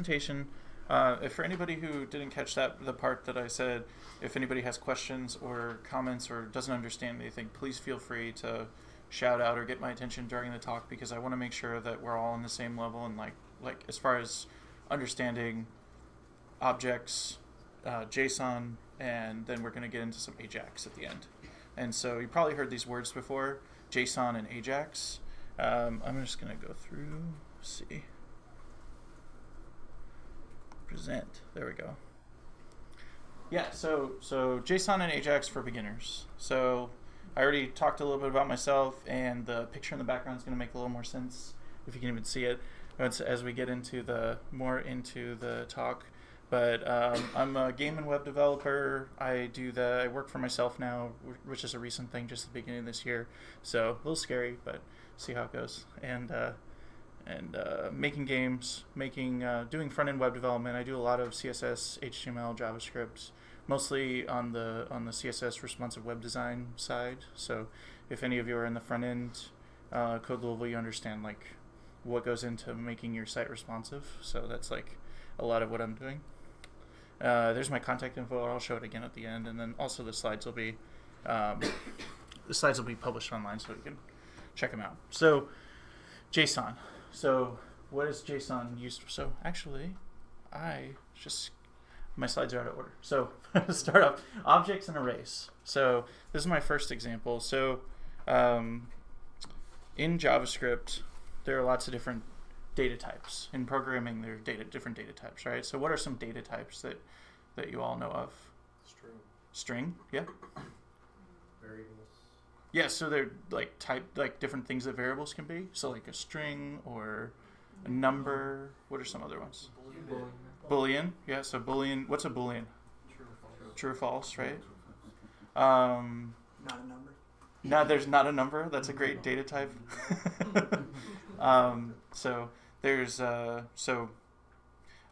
presentation, for anybody who didn't catch the part that I said, if anybody has questions or comments or doesn't understand anything, please feel free to shout out or get my attention during the talk, because I want to make sure that we're all on the same level, and like as far as understanding objects, JSON, and then we're going to get into some AJAX at the end. And so you probably heard these words before, JSON and AJAX. I'm just going to go through, see. Present, there we go. Yeah, so JSON and AJAX for beginners. So I already talked a little bit about myself, and the picture in the background is going to make a little more sense if you can even see it as we get into more into the talk. But I'm a game and web developer. I work for myself now, which is a recent thing, just at the beginning of this year. So a little scary, but see how it goes. And making games, doing front-end web development. I do a lot of CSS, HTML, JavaScript, mostly on the CSS responsive web design side. So if any of you are in the front-end code level, you understand like what goes into making your site responsive. So that's like a lot of what I'm doing. There's my contact info. I'll show it again at the end, and then also the slides will be published online, so you can check them out. So JSON. So what is JSON used for? So actually, my slides are out of order. So to start off, objects and arrays. So this is my first example. So in JavaScript, there are lots of different data types. In programming, there are different data types, right? So what are some data types that you all know of? String, yeah. Variables. Yeah, so they're like different things that variables can be. So like a string or a number. What are some other ones? Boolean. Yeah, so Boolean. What's a Boolean? True or false, right? Not a number. No, there's not a number. That's a great data type. So there's so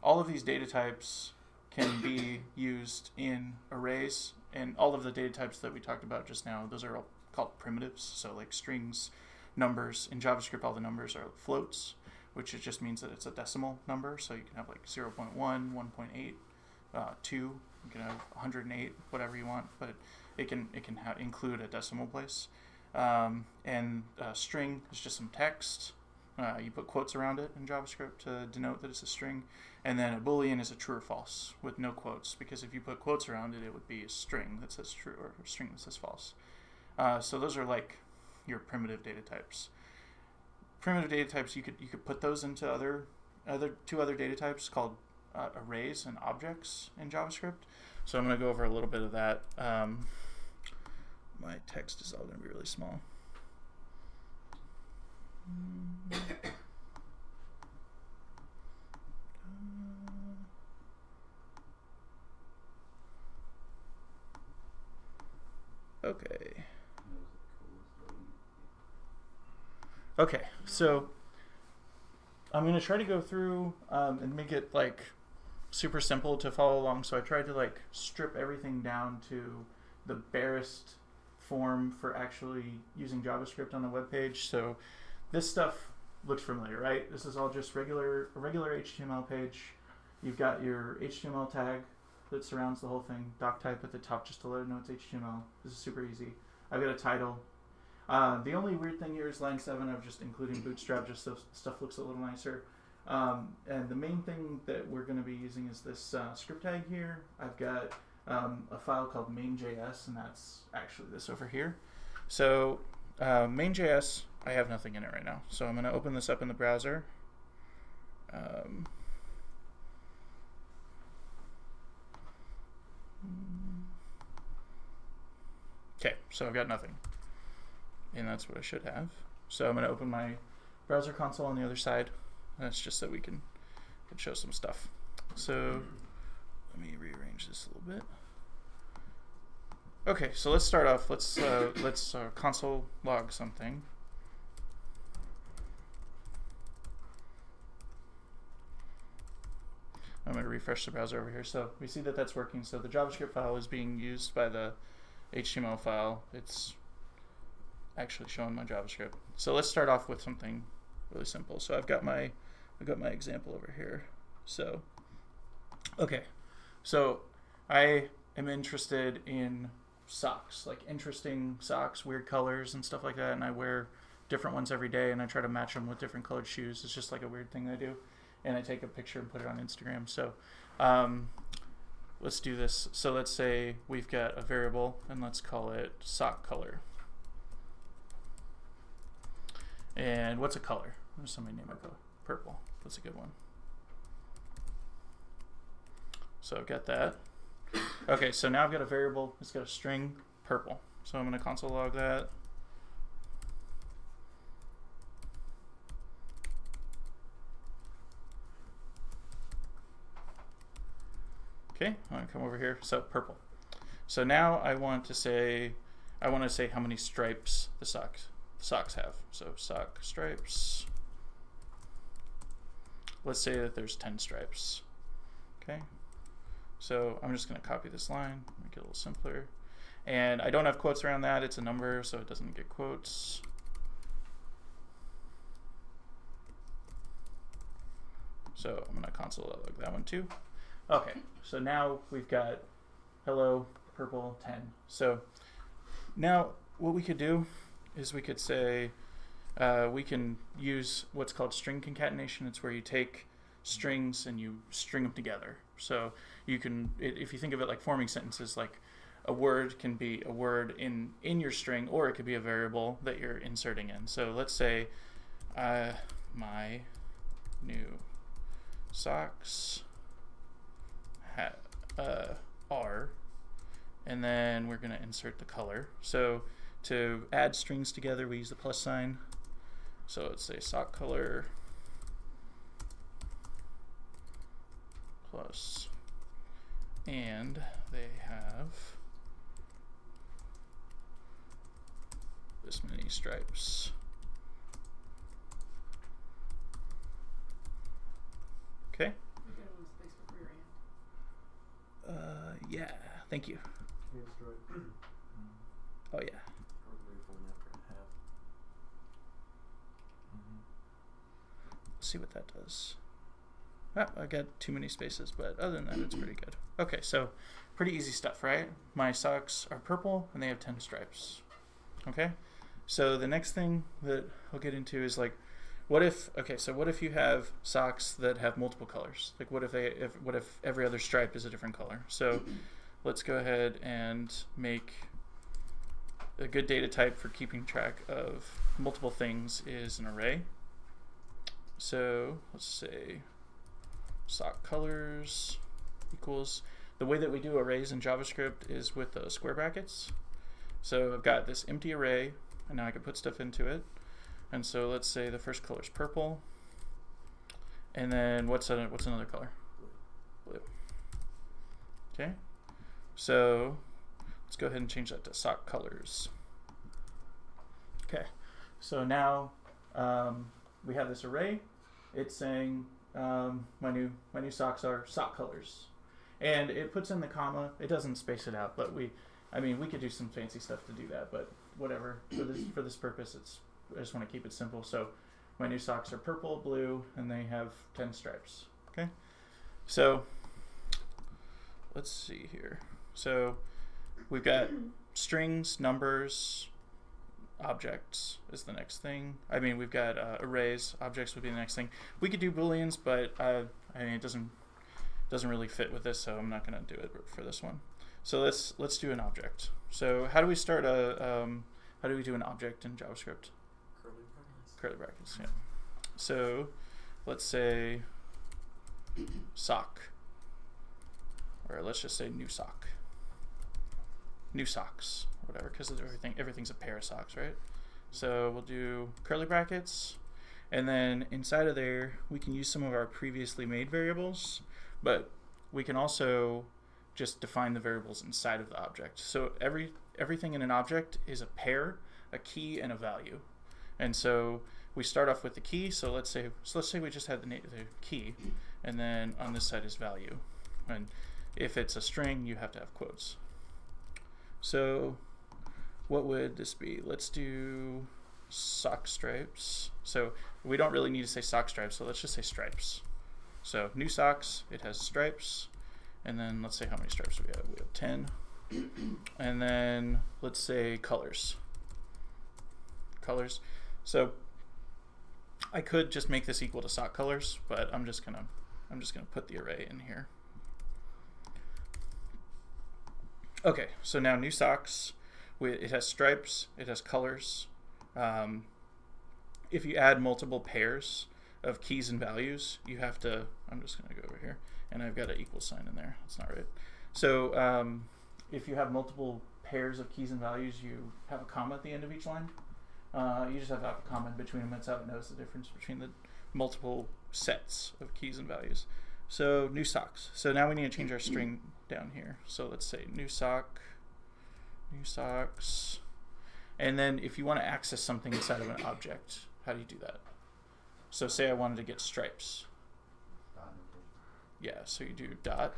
all of these data types can be used in arrays, and all of the data types that we talked about just now, those are all called primitives. So like strings, numbers. In JavaScript, all the numbers are floats, which it just means that it's a decimal number. So you can have like 0.1, 1.8, 2. You can have 108, whatever you want, but it can include a decimal place. And string is just some text. You put quotes around it in JavaScript to denote that it's a string. And then a Boolean is a true or false with no quotes, because if you put quotes around it, it would be a string that says true or a string that says false. So those are like your primitive data types. Primitive data types, you could put those into two other data types called arrays and objects in JavaScript. So I'm going to go over a little bit of that. My text is all going to be really small. Okay. Okay, so I'm going to try to go through and make it like super simple to follow along. So I tried to like strip everything down to the barest form for actually using JavaScript on a web page. So this stuff looks familiar, right? This is all just a regular HTML page. You've got your HTML tag that surrounds the whole thing, doc type at the top just to let it know it's HTML. This is super easy. I've got a title. The only weird thing here is line 7. I'm just including Bootstrap just so stuff looks a little nicer. And the main thing that we're going to be using is this script tag here. I've got a file called main.js, and that's actually this over here. So main.js, I have nothing in it right now. So I'm going to open this up in the browser. Okay, so I've got nothing. And that's what I should have. So I'm going to open my browser console on the other side. And that's just so we can show some stuff. So let me rearrange this a little bit. Okay, so let's start off. Let's console log something. I'm going to refresh the browser over here. So we see that that's working. So the JavaScript file is being used by the HTML file. It's actually showing my JavaScript. So let's start off with something really simple. So I've got my example over here. So, okay. So I am interested in socks, like interesting socks, weird colors and stuff like that. And I wear different ones every day, and I try to match them with different colored shoes. It's just like a weird thing I do. And I take a picture and put it on Instagram. So let's do this. So let's say we've got a variable, and let's call it sock color. And what's a color? There's somebody name it color. Purple. That's a good one. So I've got that. Okay, so now I've got a variable. It's got a string purple. So I'm going to console log that. Okay, I'm going to come over here. So purple. So now I want to say how many stripes the socks have. So sock stripes. Let's say that there's 10 stripes. Okay. So I'm just going to copy this line, make it a little simpler. And I don't have quotes around that. It's a number, so it doesn't get quotes. So I'm going to console log that one too. Okay, so now we've got hello purple 10. So now what we could do is we could say we can use what's called string concatenation. It's where you take strings and you string them together. So you can, if you think of it like forming sentences, like a word can be a word in your string, or it could be a variable that you're inserting in. So let's say my new socks are, and then we're going to insert the color. So to add strings together, we use the plus sign. So let's say sock color plus, and they have this many stripes. Okay. Yeah, thank you. Oh yeah. Let's see what that does. Ah, I got too many spaces, but other than that, it's pretty good. Okay, so pretty easy stuff, right? My socks are purple and they have 10 stripes. Okay, so the next thing that I'll get into is like, what if you have socks that have multiple colors? Like what if every other stripe is a different color? So let's go ahead and make a good data type for keeping track of multiple things is an array. So let's say sock colors equals, the way that we do arrays in JavaScript is with square brackets. So I've got this empty array, and now I can put stuff into it. And so let's say the first color is purple, and then what's another color? Blue. Okay, so let's go ahead and change that to sock colors. Okay, so now we have this array. It's saying my new socks are sock colors, and it puts in the comma. It doesn't space it out, but we could do some fancy stuff to do that, but whatever. For this purpose, I just want to keep it simple. So my new socks are purple, blue, and they have 10 stripes. Okay, so let's see here. So we've got strings, numbers, objects is the next thing. We've got arrays. Objects would be the next thing. We could do booleans, but it doesn't really fit with this, so I'm not going to do it for this one. So let's do an object. So how do we start how do we do an object in JavaScript? Curly brackets, yeah. So let's say sock, or let's just say new sock, new socks, whatever, because everything's a pair of socks, right? So we'll do curly brackets, and then inside of there we can use some of our previously made variables, but we can also just define the variables inside of the object. So everything in an object is a pair, a key, and a value. And so we start off with the key. So let's say we just had the key, and then on this side is value. And if it's a string, you have to have quotes. So what would this be? Let's do sock stripes. So we don't really need to say sock stripes, so let's just say stripes. So new socks, it has stripes, and then let's say how many stripes we have. We have 10. And then let's say colors. Colors. So I could just make this equal to sock colors, but I'm just gonna put the array in here. Okay, so now new socks. It has stripes. It has colors. If you add multiple pairs of keys and values, you have to. I'm just gonna go over here, and I've got an equal sign in there. That's not right. So if you have multiple pairs of keys and values, you have a comma at the end of each line. You just have to have a comma in between them. That's how it knows the difference between the multiple sets of keys and values. So new socks. So now we need to change our string down here. So let's say new sock, new socks. And then if you want to access something inside of an object, how do you do that? So say I wanted to get stripes. Yeah, so you do dot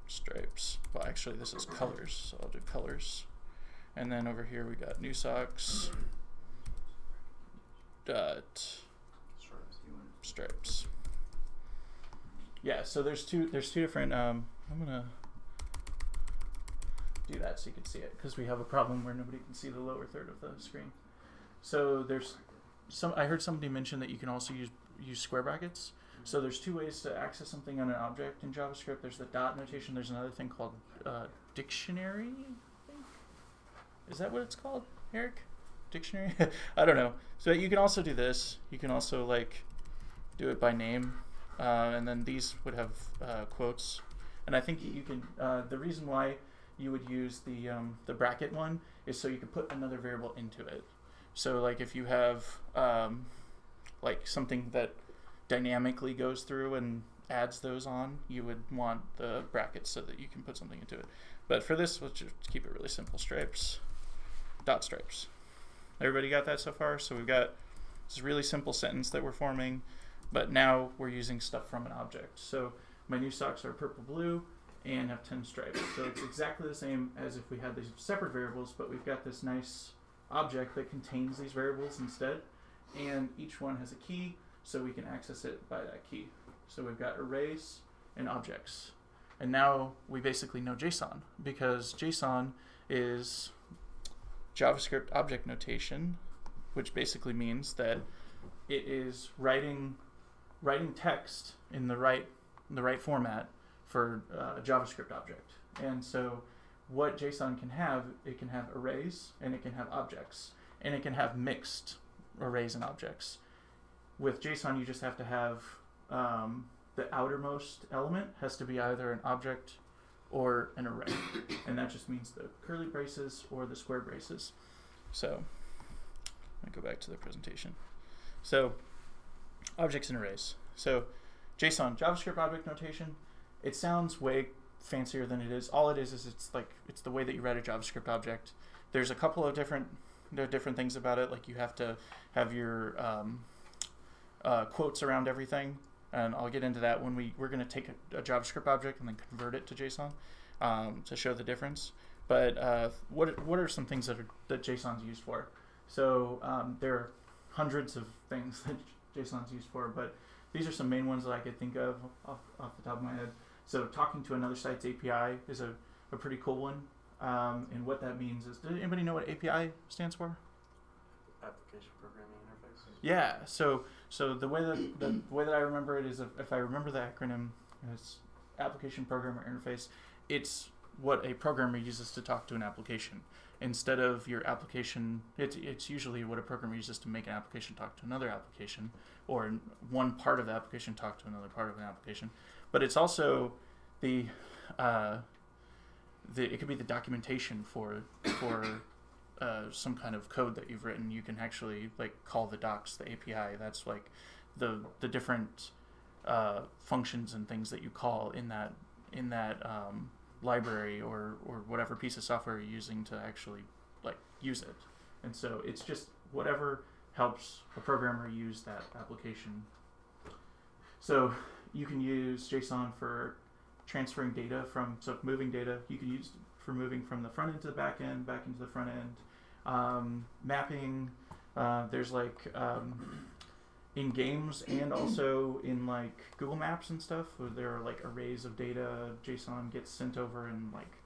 stripes. Well, actually this is colors, so I'll do colors. And then over here we got new socks dot stripes. Yeah, so there's two different. I'm gonna do that so you can see it, because we have a problem where nobody can see the lower third of the screen. So there's some. I heard somebody mention that you can also use square brackets. So there's two ways to access something on an object in JavaScript. There's the dot notation. There's another thing called dictionary, I think. Is that what it's called, Eric? Dictionary? I don't know. So you can also do this. You can also like do it by name, and then these would have quotes. And I think you can. The reason why you would use the bracket one is so you can put another variable into it. So like if you have like something that dynamically goes through and adds those on, you would want the brackets so that you can put something into it. But for this, let's just keep it really simple. Stripes, dot stripes. Everybody got that so far? So we've got this really simple sentence that we're forming, but now we're using stuff from an object. So my new socks are purple blue and have 10 stripes. So it's exactly the same as if we had these separate variables, but we've got this nice object that contains these variables instead, and each one has a key, so we can access it by that key. So we've got arrays and objects. And now we basically know JSON, because JSON is JavaScript object notation, which basically means that it is writing text in the right format for a JavaScript object. And so what JSON can have, it can have arrays and it can have objects, and it can have mixed arrays and objects. With JSON, you just have to have the outermost element has to be either an object or an array, and that just means the curly braces or the square braces. So let me go back to the presentation. So objects and arrays. So JSON, JavaScript object notation. It sounds way fancier than it is. All it is it's the way that you write a JavaScript object. There's a couple of different things about it. Like you have to have your quotes around everything, and I'll get into that when we're going to take a JavaScript object and then convert it to JSON to show the difference. But what are some things that JSON's used for? So there are hundreds of things that JSON's used for, but these are some main ones that I could think of off the top of my head. So talking to another site's API is a pretty cool one, and what that means is, does anybody know what API stands for? Application programming interface. Yeah. So the way that I remember it is, if I remember the acronym, it's Application Programmer Interface. It's what a programmer uses to talk to an application. Instead of your application, it's usually what a programmer uses to make an application talk to another application, or one part of the application talk to another part of an application. But it's also it could be the documentation for some kind of code that you've written. You can actually like call the docs the API. That's like the different functions and things that you call in that library or whatever piece of software you're using to actually like use it. And so it's just whatever helps a programmer use that application. So you can use JSON for transferring data moving data. You can use for moving from the front end to the back end, back into the front end. Mapping. There's like in games and also in like Google Maps and stuff, where there are like arrays of data. JSON gets sent over and like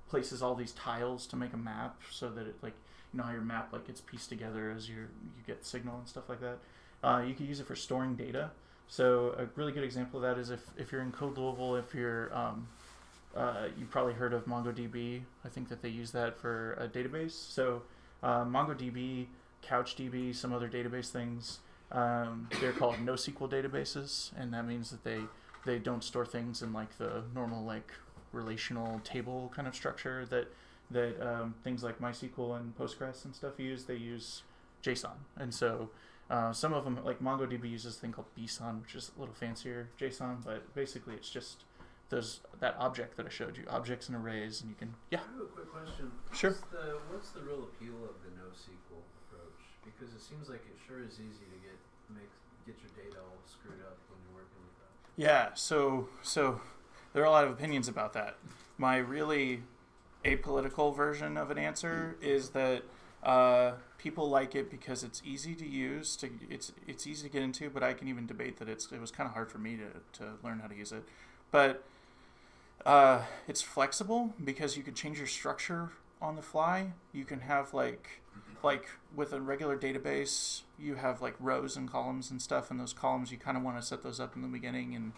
places all these tiles to make a map, so that it like, you know how your map like gets pieced together as you get signal and stuff like that. You can use it for storing data. So a really good example of that is if you're in Code Louisville, if you're you've probably heard of MongoDB. I think that they use that for a database. So MongoDB, CouchDB, some other database things, they're called NoSQL databases, and that means that they don't store things in like the normal like relational table kind of structure that things like MySQL and Postgres and stuff use. They use JSON, and so some of them, like MongoDB, uses a thing called BSON, which is a little fancier JSON, but basically it's just that object that I showed you, objects and arrays, and you can, yeah. I have a quick question. Sure. What's the real appeal of the NoSQL approach? Because it seems like it sure is easy to get your data all screwed up when you're working with that. Yeah, so there are a lot of opinions about that. My really apolitical version of an answer is that people like it because it's easy to use, it's easy to get into, but I can even debate that it was kind of hard for me to learn how to use it. But it's flexible because you can change your structure on the fly. You can have like with a regular database, you have like rows and columns and stuff, and those columns you kind of want to set those up in the beginning, and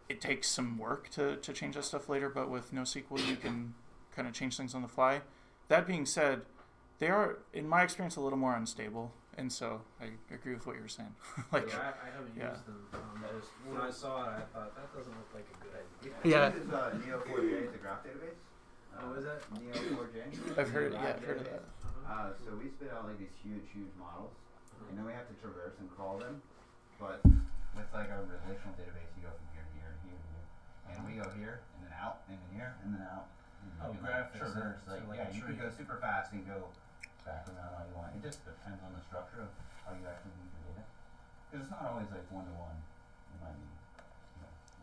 it takes some work to change that stuff later. But with NoSQL, you can kind of change things on the fly. That being said, they are, in my experience, a little more unstable, and so I agree with what you were saying. Like, I haven't used them. When I saw it, I thought that doesn't look like a good idea. Yeah. This is Neo4j, it's a graph database. Is that Neo4j? I've heard of that. So we spit out like these huge models, and then we have to traverse and crawl them. But with like our relational database, you go from here to here to here to here, and we go here and then out and then here and then out. And you can, graph like, traverse, like yeah, a you can tree. go super fast and go back around how you want. It just depends on the structure of how you actually move your data. Because it's not always like one-to-one. It might be,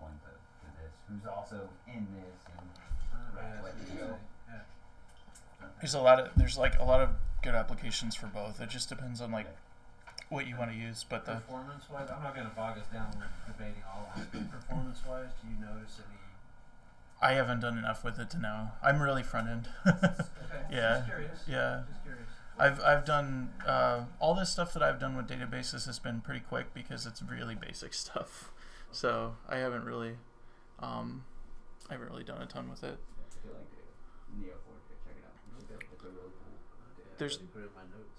one to this, who's also in this, and let you go. There's a lot of good applications for both. It just depends on like what you want to use. But the performance-wise, I'm not going to bog us down with debating all of it. Performance-wise, do you notice any? I haven't done enough with it to know. I'm really front end. Okay. Yeah. Just curious. Yeah. Just curious. I've done all this stuff that I've done with databases has been pretty quick because it's really basic stuff. So I haven't really done a ton with it. Check it out. It's really cool.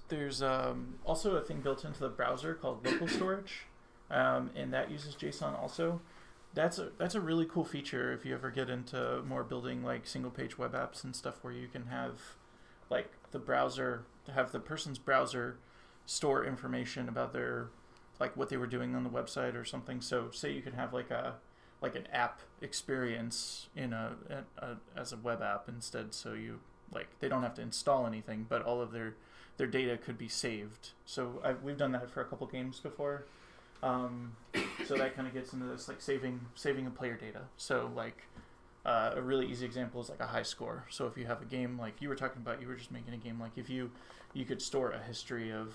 There's also a thing built into the browser called local storage, and that uses JSON also. That's a really cool feature if you ever get into more building like single page web apps and stuff where you can have like the browser, have the person's browser store information about their, like what they were doing on the website or something. So say you can have like an app experience in as a web app instead, so you like they don't have to install anything, but all of their data could be saved. So we've done that for a couple games before. So that kind of gets into this like saving a player data. So like a really easy example is like a high score. So if you have a game like you were talking about, you were just making a game, like if you could store a history of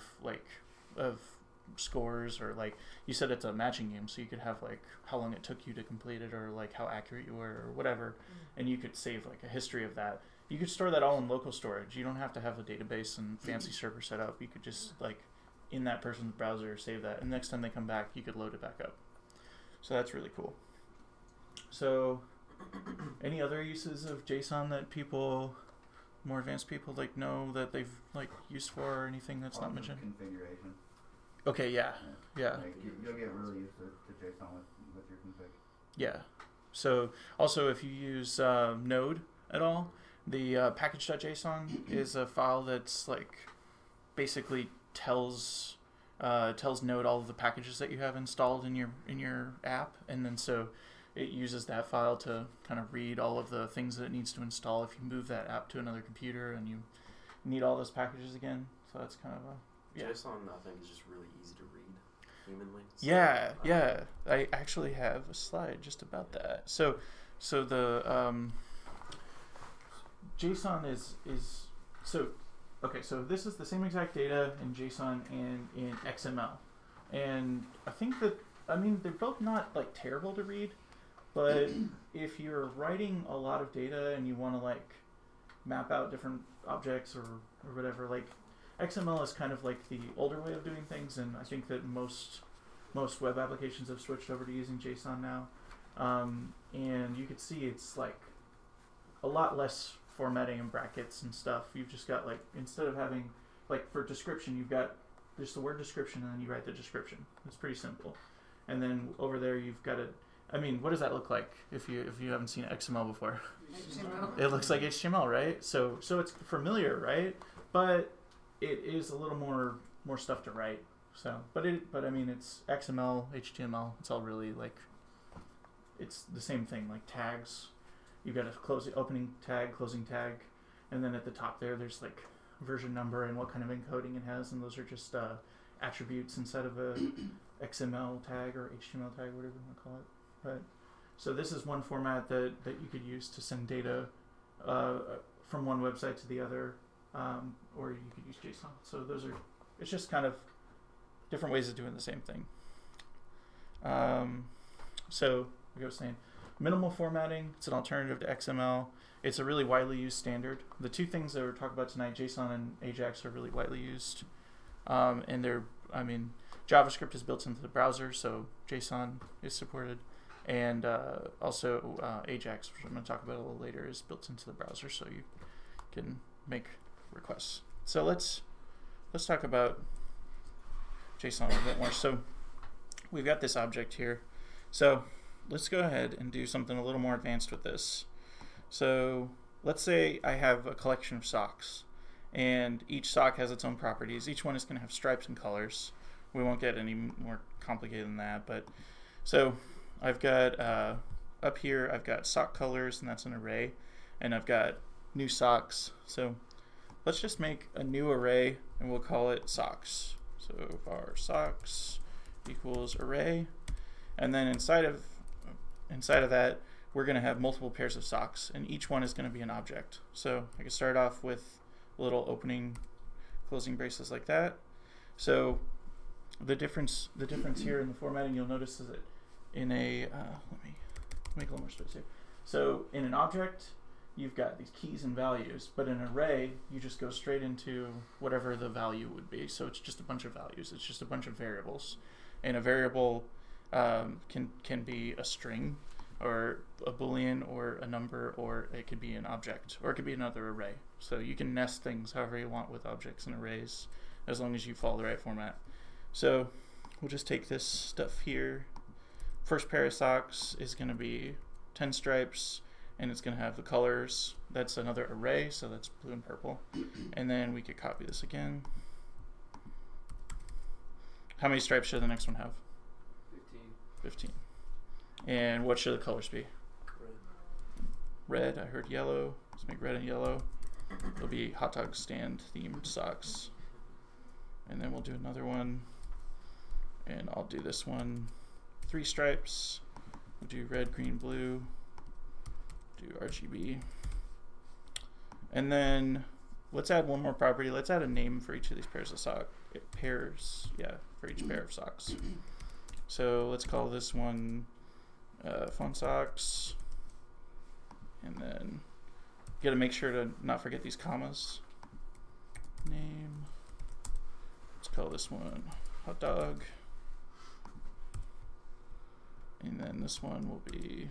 scores, or like you said it's a matching game, so you could have like how long it took you to complete it, or like how accurate you were or whatever, and you could save like a history of that. You could store that all in local storage. You don't have to have a database and fancy server set up. You could just like in that person's browser save that, and next time they come back you could load it back up. So that's really cool. So any other uses of JSON that more advanced people like know that they've like used for, or anything that's not mentioned? Configuration. Okay, yeah. Like you'll get really used to JSON with your config. Yeah. So also if you use Node at all, the package.json is a file that's like basically tells Node all of the packages that you have installed in your app, and then so it uses that file to kind of read all of the things that it needs to install if you move that app to another computer and you need all those packages again. So that's kind of a JSON, I think, is just really easy to read humanly. So, yeah. I actually have a slide just about that. So the JSON is so okay. So this is the same exact data in JSON and in XML. And I think that, I mean, they're both not like terrible to read, but if you're writing a lot of data and you want to like map out different objects or whatever, like XML is kind of like the older way of doing things, and I think that most web applications have switched over to using JSON now. And you could see it's like a lot less formatting and brackets and stuff. You've just got like, instead of having, like for description, you've got just the word description and then you write the description. It's pretty simple. And then over there you've got it. I mean, what does that look like if you haven't seen XML before? HTML. It looks like HTML, right? So it's familiar, right? But it is a little more stuff to write. So, but I mean, it's XML, HTML. It's all really like, it's the same thing. Like tags, you've got a opening tag, closing tag, and then at the top there's like version number and what kind of encoding it has, and those are just attributes inside of a XML tag or HTML tag, whatever you want to call it. But so this is one format that you could use to send data from one website to the other, or you could use JSON. So it's just kind of different ways of doing the same thing. So like I was saying, minimal formatting, it's an alternative to XML. It's a really widely used standard. The two things that we're talking about tonight, JSON and AJAX, are really widely used. And JavaScript is built into the browser, so JSON is supported. And also AJAX, which I'm going to talk about a little later, is built into the browser, so you can make requests. So let's talk about JSON a little bit more. So we've got this object here. So let's go ahead and do something a little more advanced with this. So let's say I have a collection of socks, and each sock has its own properties. Each one is going to have stripes and colors. We won't get any more complicated than that, but so I've got up here I've got sock colors, and that's an array, and I've got new socks. So let's just make a new array and we'll call it socks. So var socks equals array, and then inside of that we're going to have multiple pairs of socks, and each one is going to be an object. So I can start off with little opening, closing braces like that. So the difference here in the formatting, you'll notice is that in a let me make a little more space here. So in an object, you've got these keys and values, but in an array, you just go straight into whatever the value would be. So it's just a bunch of values. It's just a bunch of variables, and a variable can be a string, or a boolean, or a number, or it could be an object, or it could be another array. So you can nest things however you want with objects and arrays, as long as you follow the right format. So we'll just take this stuff here. First pair of socks is going to be 10 stripes, and it's going to have the colors. That's another array, so that's blue and purple. And then we could copy this again. How many stripes should the next one have? 15. And what should the colors be? Red. I heard yellow. Let's make red and yellow. It'll be hot dog stand themed socks. And then we'll do another one. And I'll do this one. 3 stripes. We'll do red, green, blue. Do RGB. And then let's add one more property. Let's add a name for each of these pairs of socks. For each pair of socks. So let's call this one fun socks. And then you got to make sure to not forget these commas. Name. Let's call this one hot dog. And then this one will be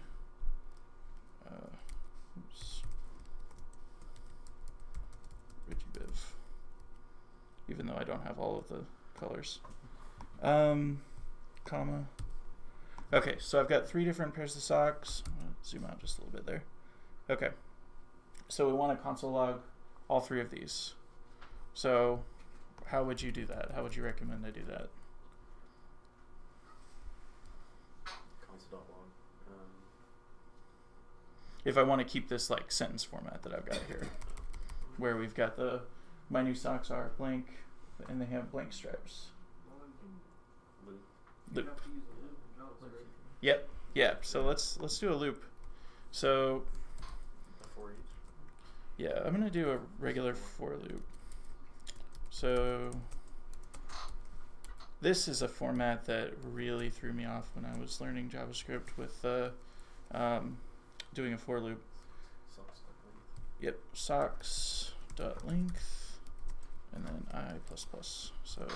Reggie Biv, even though I don't have all of the colors. Comma. Okay, so I've got 3 different pairs of socks. I'm gonna zoom out just a little bit there. Okay, so we want to console log all 3 of these. So how would you do that? How would you recommend I do that? Console.log. If I want to keep this like sentence format that I've got here, where we've got my new socks are blank, and they have blank stripes. Loop. Yep. Yeah. So let's do a loop. So For each. yeah, I'm gonna do a regular for loop. So this is a format that really threw me off when I was learning JavaScript with doing a for loop. Yep, socks.length and then I++. So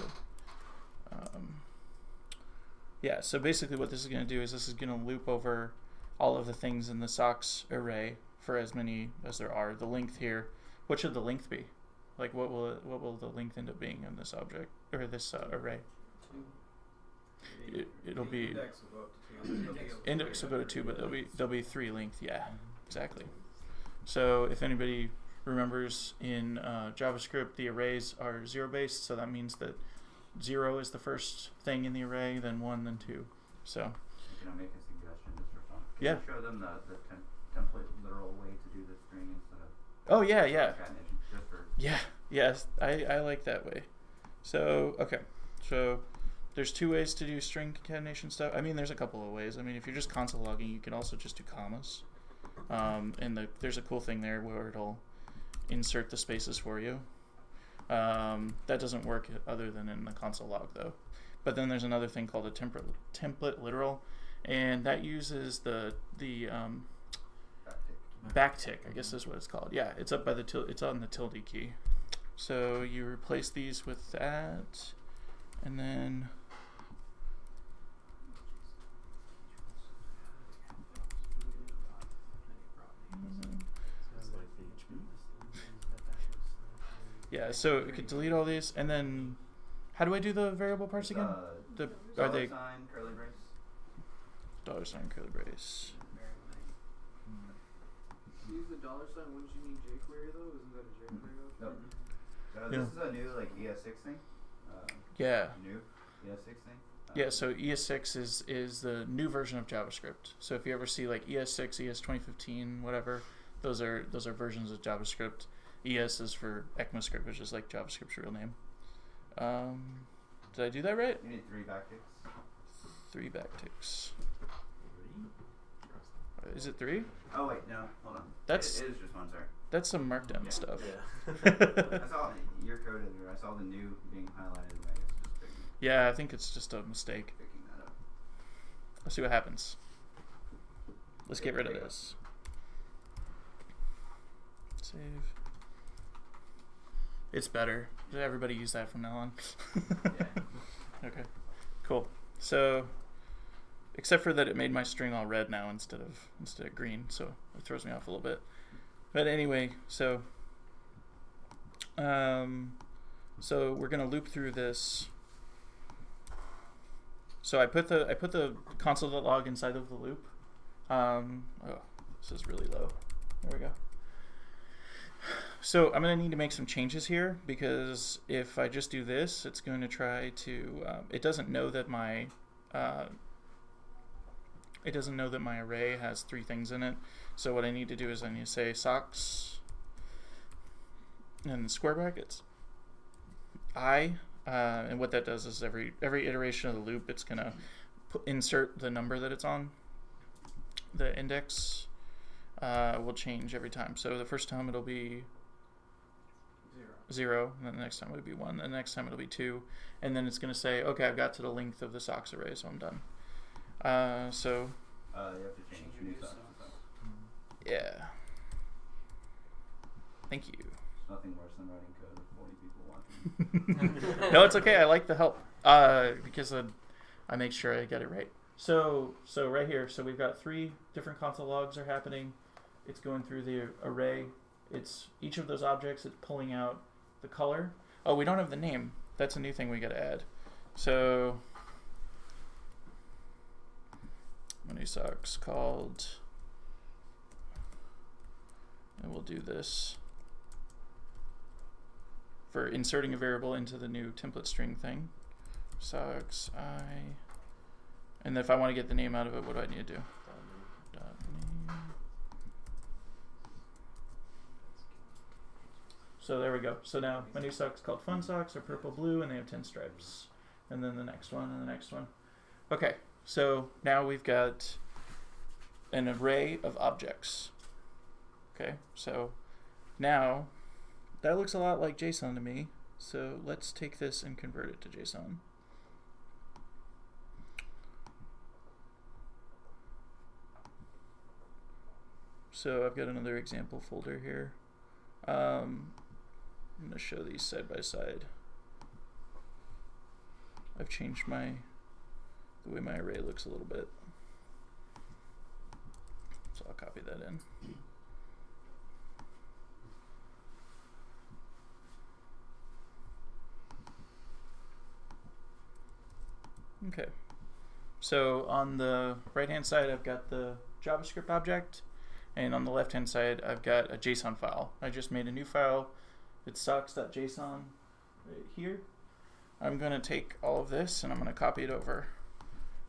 yeah, so basically what this is going to do is this is going to loop over all of the things in the socks array for as many as there are. The length here, what should the length be? Like what will the length end up being in this object or this array? It'll be index will go to 2, but there'll be 3 length. Yeah, exactly. So if anybody remembers in JavaScript, the arrays are 0 based, so that means that 0 is the first thing in the array, then 1, then 2. So Can I make a suggestion just for fun? Can yeah. you show them the template literal way to do the string instead of Oh yeah, yeah. concatenation, just for Yeah, yes, I like that way. So, okay, so there's 2 ways to do string concatenation stuff. I mean, there's a couple of ways. I mean, if you're just console logging, you can also just do commas. And there's a cool thing there where it'll insert the spaces for you. That doesn't work other than in the console log, though. But then there's another thing called a template literal, and that uses the backtick, I guess is what it's called. Yeah, it's up by the it's on the tilde key. So you replace these with that, and then yeah. So it could delete all these, and then how do I do the variable parts again? Are they $sign, curly brace? $sign curly brace? Use the $sign. Wouldn't you need jQuery though? Isn't that a jQuery option? Nope. Yeah. This is a new like ES6 thing. Yeah. New ES6 thing. Yeah, so ES6 is the new version of JavaScript. So if you ever see like ES6, ES 2015, whatever, those are versions of JavaScript. ES is for ECMAScript, which is like JavaScript's real name. Did I do that right? You need 3 backticks. 3 backticks. Is it 3? Oh wait, no, hold on. That's it is just 1, sorry. That's some markdown stuff. Yeah. I saw your code editor. I saw the new being highlighted. And I guess just picking Yeah, I think it's just a mistake. that up. Let's see what happens. Let's get rid of this. Save. It's better. Everybody use that from now on. Yeah. Okay, cool. So, except for that it made my string all red now instead of green, so it throws me off a little bit. But anyway, so we're gonna loop through this. So I put the console.log inside of the loop. Oh, this is really low. There we go. So I'm going to need to make some changes here because if I just do this, it's going to try to. It doesn't know that my array has 3 things in it. So what I need to do is I need to say socks and square brackets and what that does is every iteration of the loop, it's going to insert the number that it's on. The index will change every time. So the first time it'll be 0, and then the next time it'll be 1, and the next time it'll be 2, and then it's going to say, okay, I've got to the length of the socks array, so I'm done. So you have to change new socks. yeah. Thank you. It's nothing worse than writing code with 40 people watching. No, it's okay. I like the help because I make sure I get it right. So right here, so we've got 3 different console logs are happening. It's going through the array. It's each of those objects. It's pulling out the color. Oh, we don't have the name. That's a new thing we got to add. So my new socks called, and we'll do this for inserting a variable into the new template string thing. Socks and if I want to get the name out of it, what do I need to do? .name. So there we go. So now my new socks called fun socks are purple blue and they have 10 stripes. And then the next one and the next one. Okay, so now we've got an array of objects. Okay, so now that looks a lot like JSON to me. So let's take this and convert it to JSON. So I've got another example folder here. I'm going to show these side by side. I've changed the way my array looks a little bit. So I'll copy that in. Okay. So on the right-hand side, I've got the JavaScript object, and on the left-hand side, I've got a JSON file. I just made a new file. It's socs.json right here. I'm going to take all of this and I'm going to copy it over.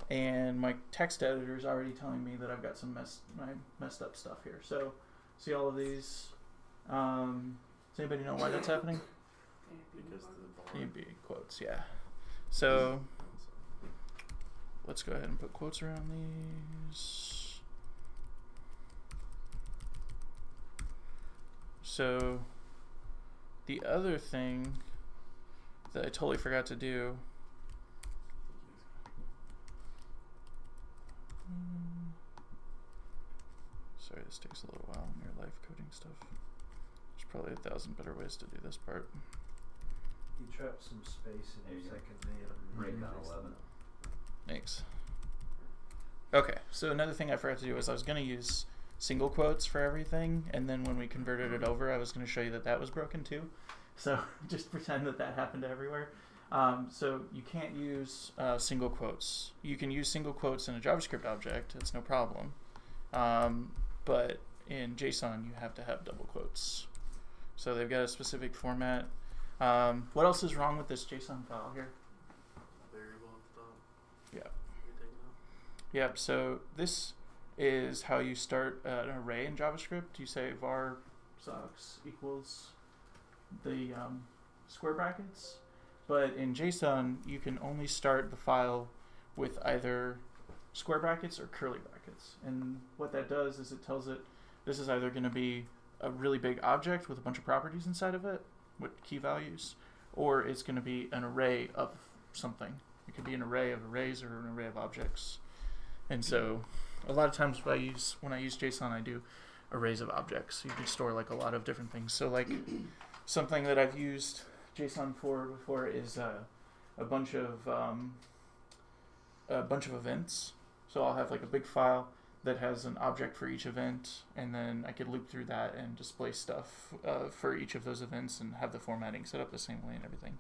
And my text editor is already telling me that I've got some messed up stuff here. So see all of these. Does anybody know why that's happening? Because the volume. EB quotes, yeah. So let's go ahead and put quotes around these. So the other thing that I totally forgot to do. Sorry, this takes a little while in your live coding stuff. There's probably 1,000 better ways to do this part. You trapped some space in your second name. Break on 11. Thanks. Okay, so another thing I forgot to do is I was going to use single quotes for everything, and then when we converted it over, I was going to show you that that was broken too. So just pretend that that happened everywhere. So you can't use single quotes. You can use single quotes in a JavaScript object. It's no problem. But in JSON, you have to have double quotes. So they've got a specific format. What else is wrong with this JSON file here? Variable at the top. Yeah. Everything else. Yep, so this is how you start an array in JavaScript. You say var socs equals the square brackets, but in JSON you can only start the file with either square brackets or curly brackets. And what that does is it tells it this is either going to be a really big object with a bunch of properties inside of it with key values, or it's going to be an array of something. It could be an array of arrays or an array of objects. And so a lot of times when I use JSON, I do arrays of objects. You can store like a lot of different things. So like something that I've used JSON for before is a bunch of events. So I'll have like a big file that has an object for each event, and then I could loop through that and display stuff for each of those events and have the formatting set up the same way and everything.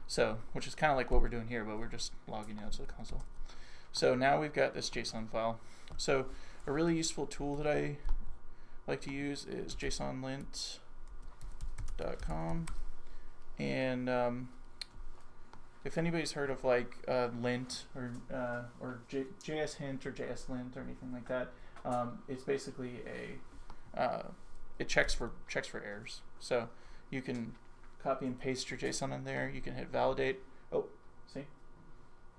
So, which is kind of like what we're doing here, but we're just logging out to the console. So now we've got this JSON file. So a really useful tool that I like to use is jsonlint.com. And if anybody's heard of like lint or JS hint or JS lint or anything like that, it's basically it checks for errors. So you can copy and paste your JSON in there. You can hit validate. Oh, see,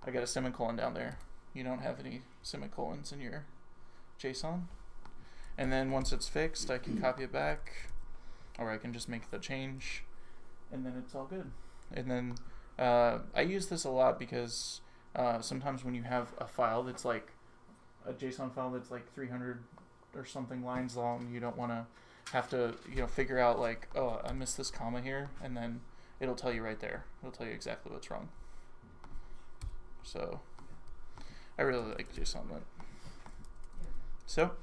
I got a semicolon down there. You don't have any semicolons in your JSON. And then once it's fixed, I can copy it back, or I can just make the change, and then it's all good. And then I use this a lot because sometimes when you have a file that's like a JSON file that's like 300 or something lines long, you don't want to have to figure out like, oh, I missed this comma here, and then it'll tell you right there. It'll tell you exactly what's wrong. So I really like JSON lint. So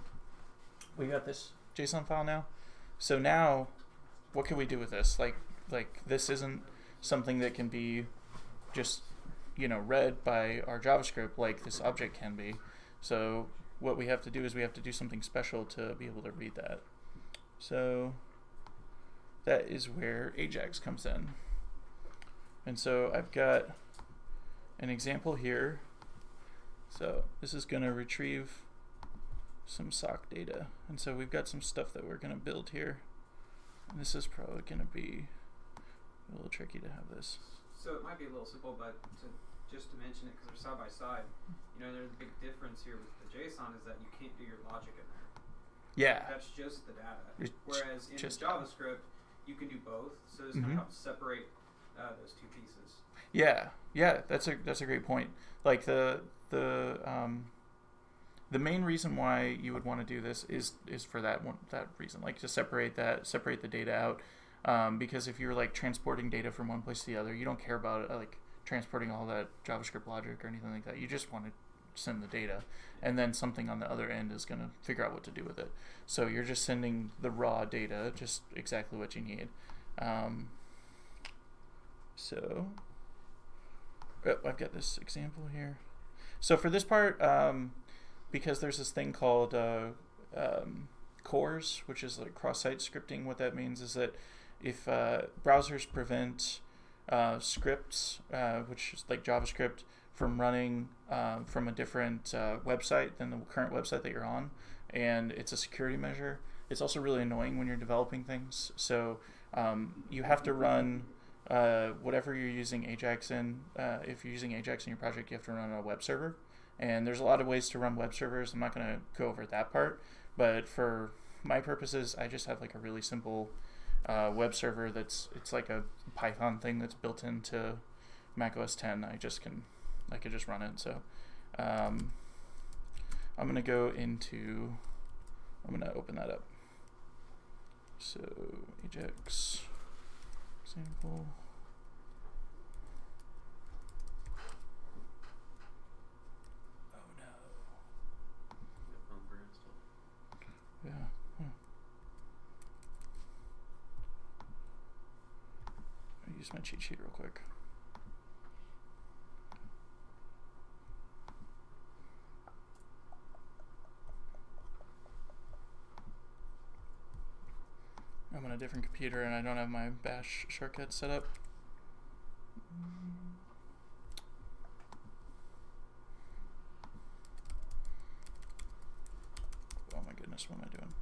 we got this JSON file now. So now what can we do with this? Like this isn't something that can be just read by our JavaScript like this object can be. So what we have to do is we have to do something special to be able to read that. So that is where AJAX comes in. And so I've got an example here. So this is going to retrieve some sock data. And so we've got some stuff that we're going to build here. And this is probably going to be a little tricky to have this. So it might be a little simple, but just to mention it because they're side by side, there's a big difference here with the JSON is that you can't do your logic in there. Yeah. That's just the data. It's Whereas in JavaScript, you can do both. So this kind of helps separate those two pieces. Yeah, that's a great point. Like the the main reason why you would want to do this is for that reason, like to separate the data out, because if you're like transporting data from one place to the other, you don't care about like transporting all that JavaScript logic or anything like that. You just want to send the data, and then something on the other end is going to figure out what to do with it. So you're just sending the raw data, just exactly what you need. So I've got this example here. So for this part, because there's this thing called CORS, which is like cross-site scripting, what that means is that if browsers prevent scripts, which is like JavaScript, from running from a different website than the current website that you're on, and it's a security measure. It's also really annoying when you're developing things. So you have to run whatever you're using AJAX in. If you're using AJAX in your project, you have to run on a web server. And there's a lot of ways to run web servers. I'm not going to go over that part, but for my purposes, I just have like a really simple web server it's like a Python thing that's built into Mac OS X. I could just run it. So I'm going to I'm going to open that up. So AJAX example. Yeah. I'll use my cheat sheet real quick. I'm on a different computer and I don't have my bash shortcut set up. Oh my goodness, what am I doing?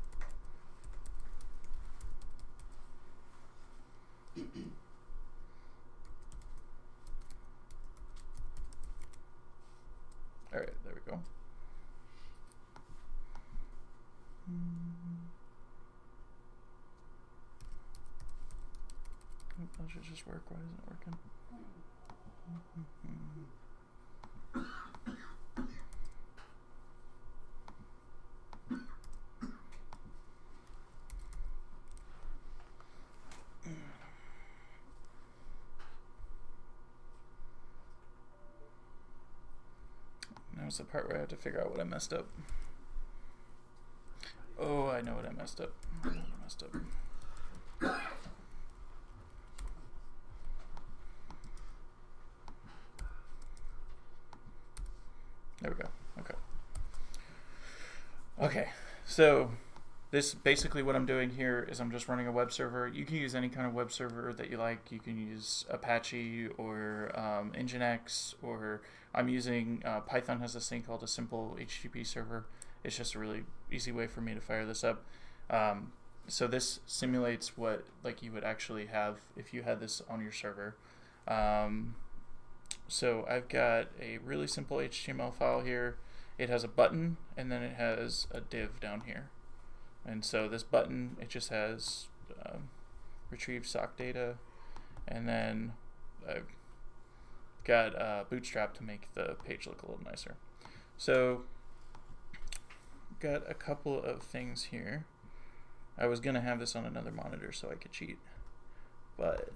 All right, there we go. That should just work. Why isn't it working? Now's the part where I have to figure out what I messed up. Oh, I know what I messed up. There we go. Okay, so this basically what I'm doing here is I'm just running a web server. You can use any kind of web server that you like. You can use Apache or Nginx, or I'm using Python has this thing called a simple HTTP server. It's just a really easy way for me to fire this up. So this simulates what like you would actually have if you had this on your server. So I've got a really simple HTML file here. It has a button and then it has a div down here. And so this button, it just has retrieve sock data, and then I've got Bootstrap to make the page look a little nicer. So got a couple of things here. I was gonna have this on another monitor so I could cheat, but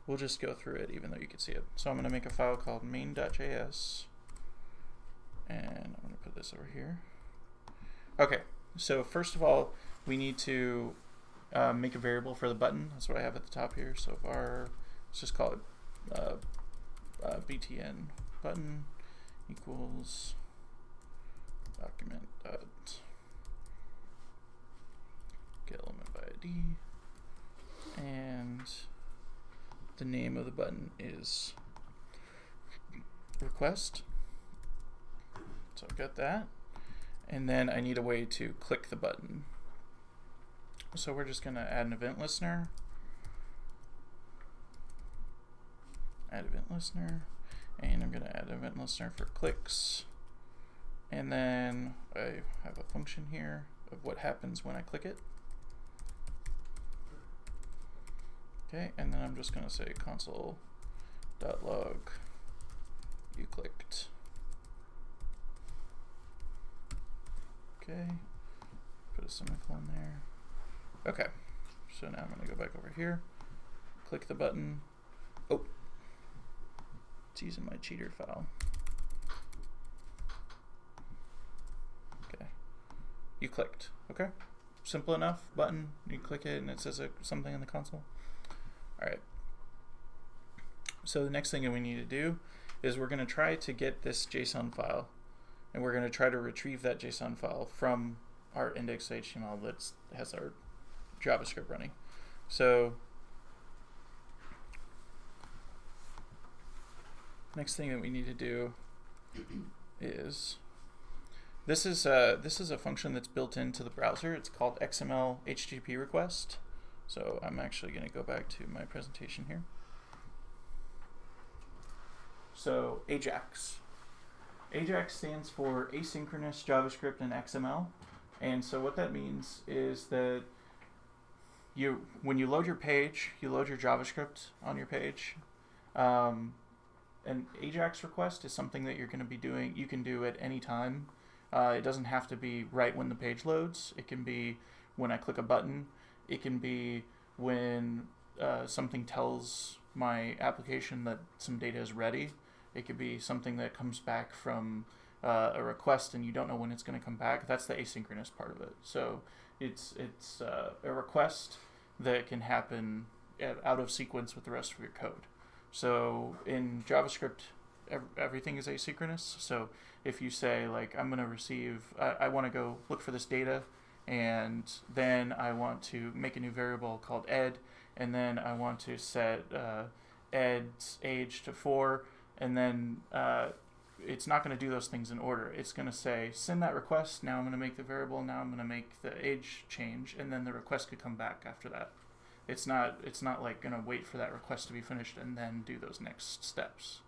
we'll just go through it even though you can see it. So I'm gonna make a file called main.js, and I'm gonna put this over here. Okay, so first of all, we need to make a variable for the button. That's what I have at the top here. So var, let's just call it btn button equals document dot get element by ID, and the name of the button is request. So I've got that, and then I need a way to click the button. So we're just going to add an event listener, and I'm going to add an event listener for clicks, and then I have a function here of what happens when I click it. Okay, and then I'm just going to say console.log you clicked. Okay. Put a semicolon there. Okay. So now I'm going to go back over here. Click the button. Oh. It's using my cheater file. Okay. You clicked. Okay. Simple enough. Button. You click it and it says something in the console. All right. So the next thing that we need to do is we're going to try to get this JSON file, and we're going to try to retrieve that JSON file from our index.html that has our JavaScript running. So next thing that we need to do is this is a function that's built into the browser. It's called XML HTTP request. So I'm actually going to go back to my presentation here. So AJAX. AJAX stands for Asynchronous JavaScript and XML. And so what that means is that when you load your page, you load your JavaScript on your page. An AJAX request is something that you're going to be doing. You can do at any time. It doesn't have to be right when the page loads. It can be when I click a button. It can be when something tells my application that some data is ready. It could be something that comes back from a request and you don't know when it's going to come back. That's the asynchronous part of it. So it's a request that can happen out of sequence with the rest of your code. So in JavaScript, everything is asynchronous. So if you say, like, I'm going to receive, I want to go look for this data, and then I want to make a new variable called ed, and then I want to set ed's age to 4, and then it's not going to do those things in order. It's going to say, send that request, now I'm going to make the variable, now I'm going to make the age change, and then the request could come back after that. It's not like going to wait for that request to be finished and then do those next steps.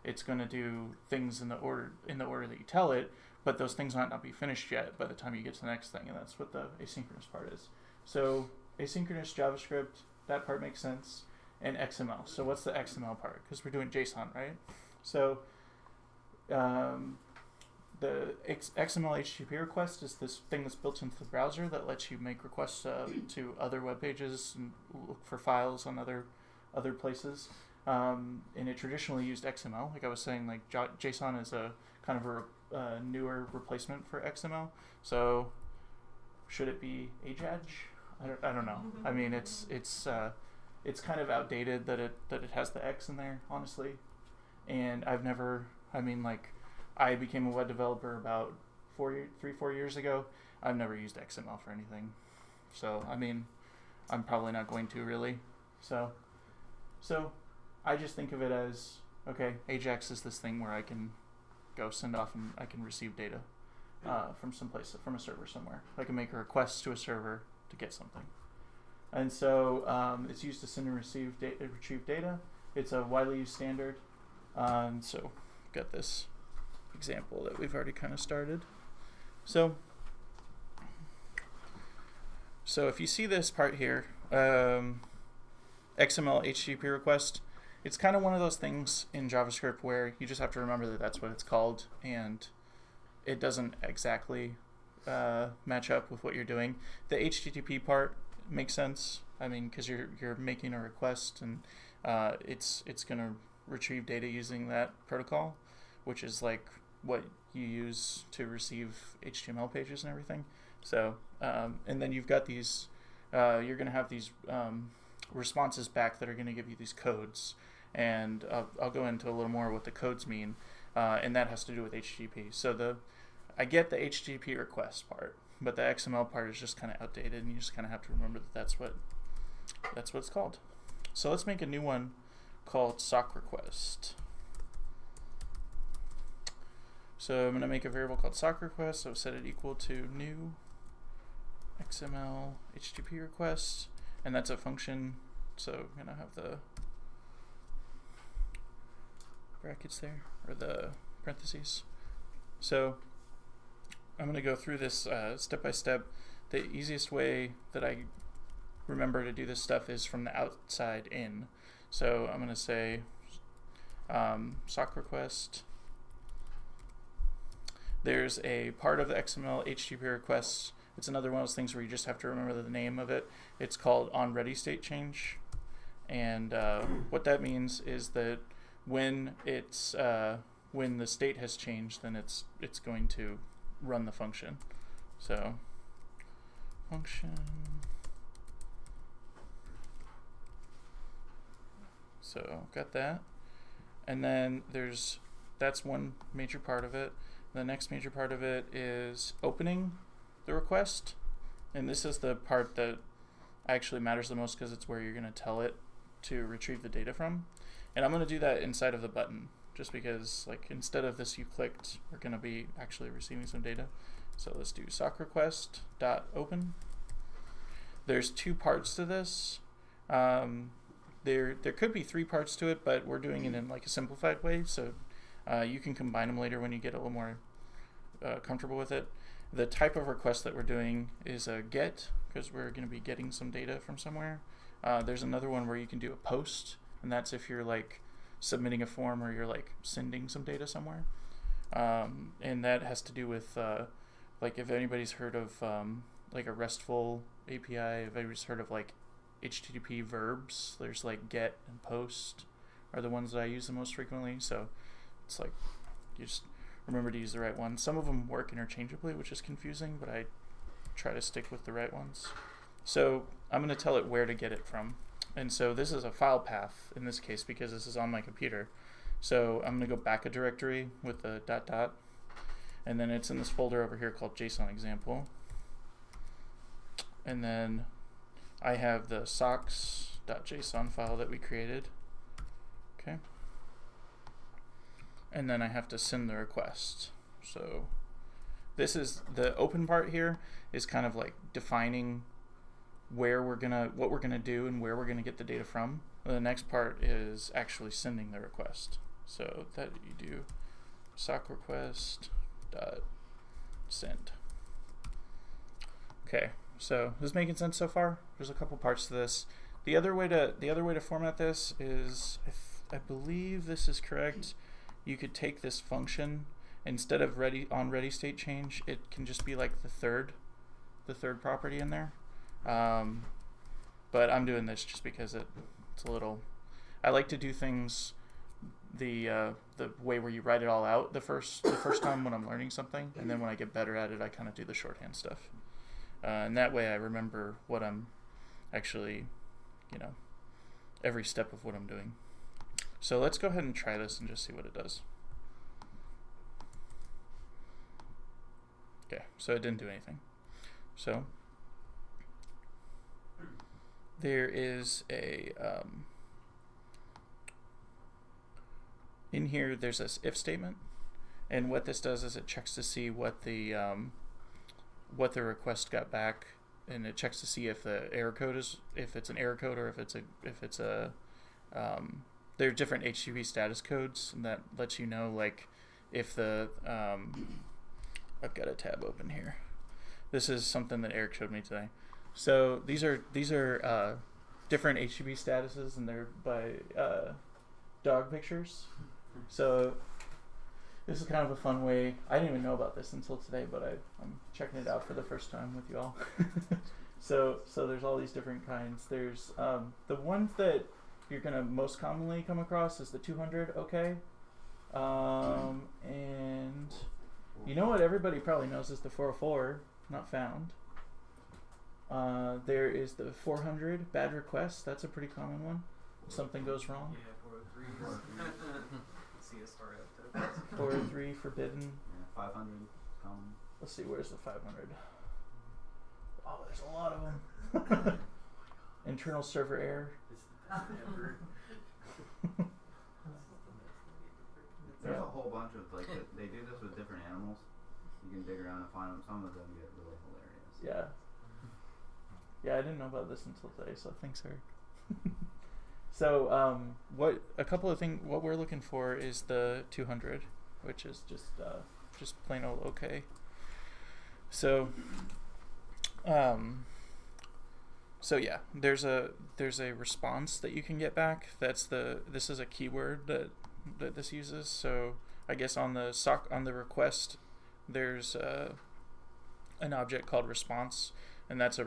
It's going to do things in the order that you tell it, but those things might not be finished yet by the time you get to the next thing, and that's what the asynchronous part is. So asynchronous JavaScript, that part makes sense, and XML. So what's the XML part? Because we're doing JSON, right? So the XML HTTP request is this thing that's built into the browser that lets you make requests to other web pages and look for files on other places. And it traditionally used XML. Like I was saying, like JSON is a kind of a newer replacement for XML. So should it be AJAX? I don't know. I mean, it's kind of outdated that it has the X in there, honestly. And I became a web developer about 3-4 years ago. I've never used XML for anything. So, I mean, I'm probably not going to really. So I just think of it as, okay, AJAX is this thing where I can go send off and I can receive data from someplace, from a server somewhere. I can make a request to a server to get something. And so it's used to send and retrieve data. It's a widely used standard. And so got this example that we've already kind of started. So if you see this part here, XML HTTP request, it's kind of one of those things in JavaScript where you just have to remember that that's what it's called, and it doesn't exactly match up with what you're doing. The HTTP part makes sense. I mean, because you're making a request, and it's going to retrieve data using that protocol, which is like what you use to receive HTML pages and everything. So and then you've got these you're going to have these responses back that are going to give you these codes, and I'll go into a little more what the codes mean, and that has to do with HTTP. So I get the HTTP request part, but the XML part is just kind of outdated, and you just kind of have to remember that that's what it's called. So let's make a new one called sock request. So I'm going to make a variable called sock request. So set it equal to new XML HTTP request, and that's a function. So I'm going to have the brackets there, or the parentheses. So I'm going to go through this step by step. The easiest way that I remember to do this stuff is from the outside in. So I'm going to say sock request, there's a part of the XML HTTP requests. It's another one of those things where you just have to remember the name of it. It's called onReadyStateChange, and what that means is that when it's when the state has changed, then it's going to run the function. So function. So got that, and then that's one major part of it. The next major part of it is opening the request, and this is the part that actually matters the most because it's where you're going to tell it to retrieve the data from. And I'm going to do that inside of the button, just because like instead of this you clicked, we're going to be actually receiving some data. So let's do sock request dot open. There's two parts to this. There could be three parts to it, but we're doing it in like a simplified way, so you can combine them later when you get a little more comfortable with it. The type of request that we're doing is a get, because we're going to be getting some data from somewhere. There's another one where you can do a post, and that's if you're like submitting a form or you're like sending some data somewhere. And that has to do with like if anybody's heard of like a RESTful API, if anybody's heard of like HTTP verbs, there's like get and post are the ones that I use the most frequently. So it's like you just remember to use the right one. Some of them work interchangeably, which is confusing, but I try to stick with the right ones. So I'm going to tell it where to get it from. And so this is a file path in this case because this is on my computer. So I'm going to go back a directory with the ... and then it's in this folder over here called JSON example. And then I have the socks.json file that we created. Okay. And then I have to send the request. So this is the open part here is kind of like defining where what we're gonna do and where we're gonna get the data from. And the next part is actually sending the request. So that you do sock request dot send. Okay. So is this making sense so far? There's a couple parts to this. The other way to format this is, I believe this is correct. You could take this function instead of onReadyStateChange. It can just be like the third property in there. But I'm doing this just because it's a little. I like to do things the way where you write it all out the first time when I'm learning something, and then when I get better at it, I kind of do the shorthand stuff. And that way I remember what I'm actually, every step of what I'm doing. So let's go ahead and try this and just see what it does. Okay, so it didn't do anything. So there is a, in here there's this if statement, and what this does is it checks to see what the request got back, and it checks to see if the error code is, if it's an error code or if it's a there are different HTTP status codes, and that lets you know like if the I've got a tab open here. This is something that Eric showed me today. So these are different HTTP statuses, and they're by dog pictures. So this is kind of a fun way. I didn't even know about this until today, but I'm checking it out for the first time with you all. So there's all these different kinds. There's the ones that you're gonna most commonly come across is the 200 OK, and you know what everybody probably knows is the 404 not found. There is the 400 bad request. That's a pretty common one. Something goes wrong. Yeah, 403. CSR up to 403 forbidden. Yeah, 500 common. Let's see, where's the 500? Oh, there's a lot of them. Internal server error. There's a whole bunch of like they do this with different animals. You can dig around and find them. Some of them get really hilarious. Yeah, I didn't know about this until today, so thanks, Eric. So what we're looking for is the 200, which is just plain old OK. So yeah, there's a response that you can get back. This is a keyword that this uses. So I guess on the request, there's an object called response, and that's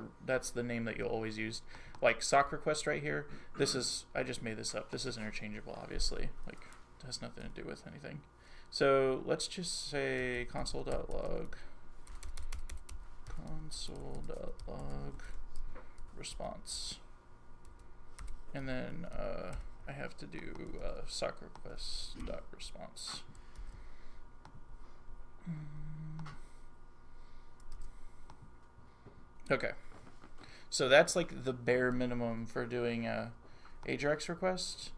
the name that you'll always use. Like sock request right here, this is, I just made this up. This is interchangeable, obviously. Like, it has nothing to do with anything. So let's just say console.log response. And then I have to do sock request.response. Okay. So that's like the bare minimum for doing a AJAX request.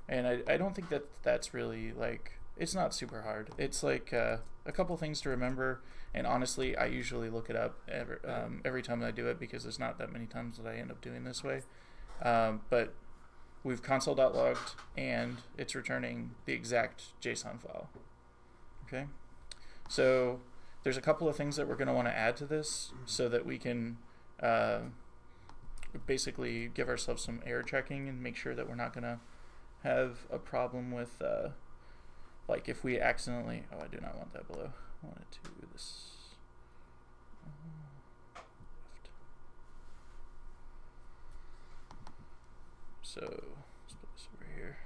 And I don't think that that's really like, it's not super hard. It's like a couple things to remember. And honestly, I usually look it up every time I do it because there's not that many times that I end up doing this way. But we've console.logged and it's returning the exact JSON file. Okay. So there's a couple of things that we're going to want to add to this so that we can basically give ourselves some error checking and make sure that we're not going to have a problem with like if we accidentally, oh, I do not want that below. I want it to do this. Left. So let's put this over here.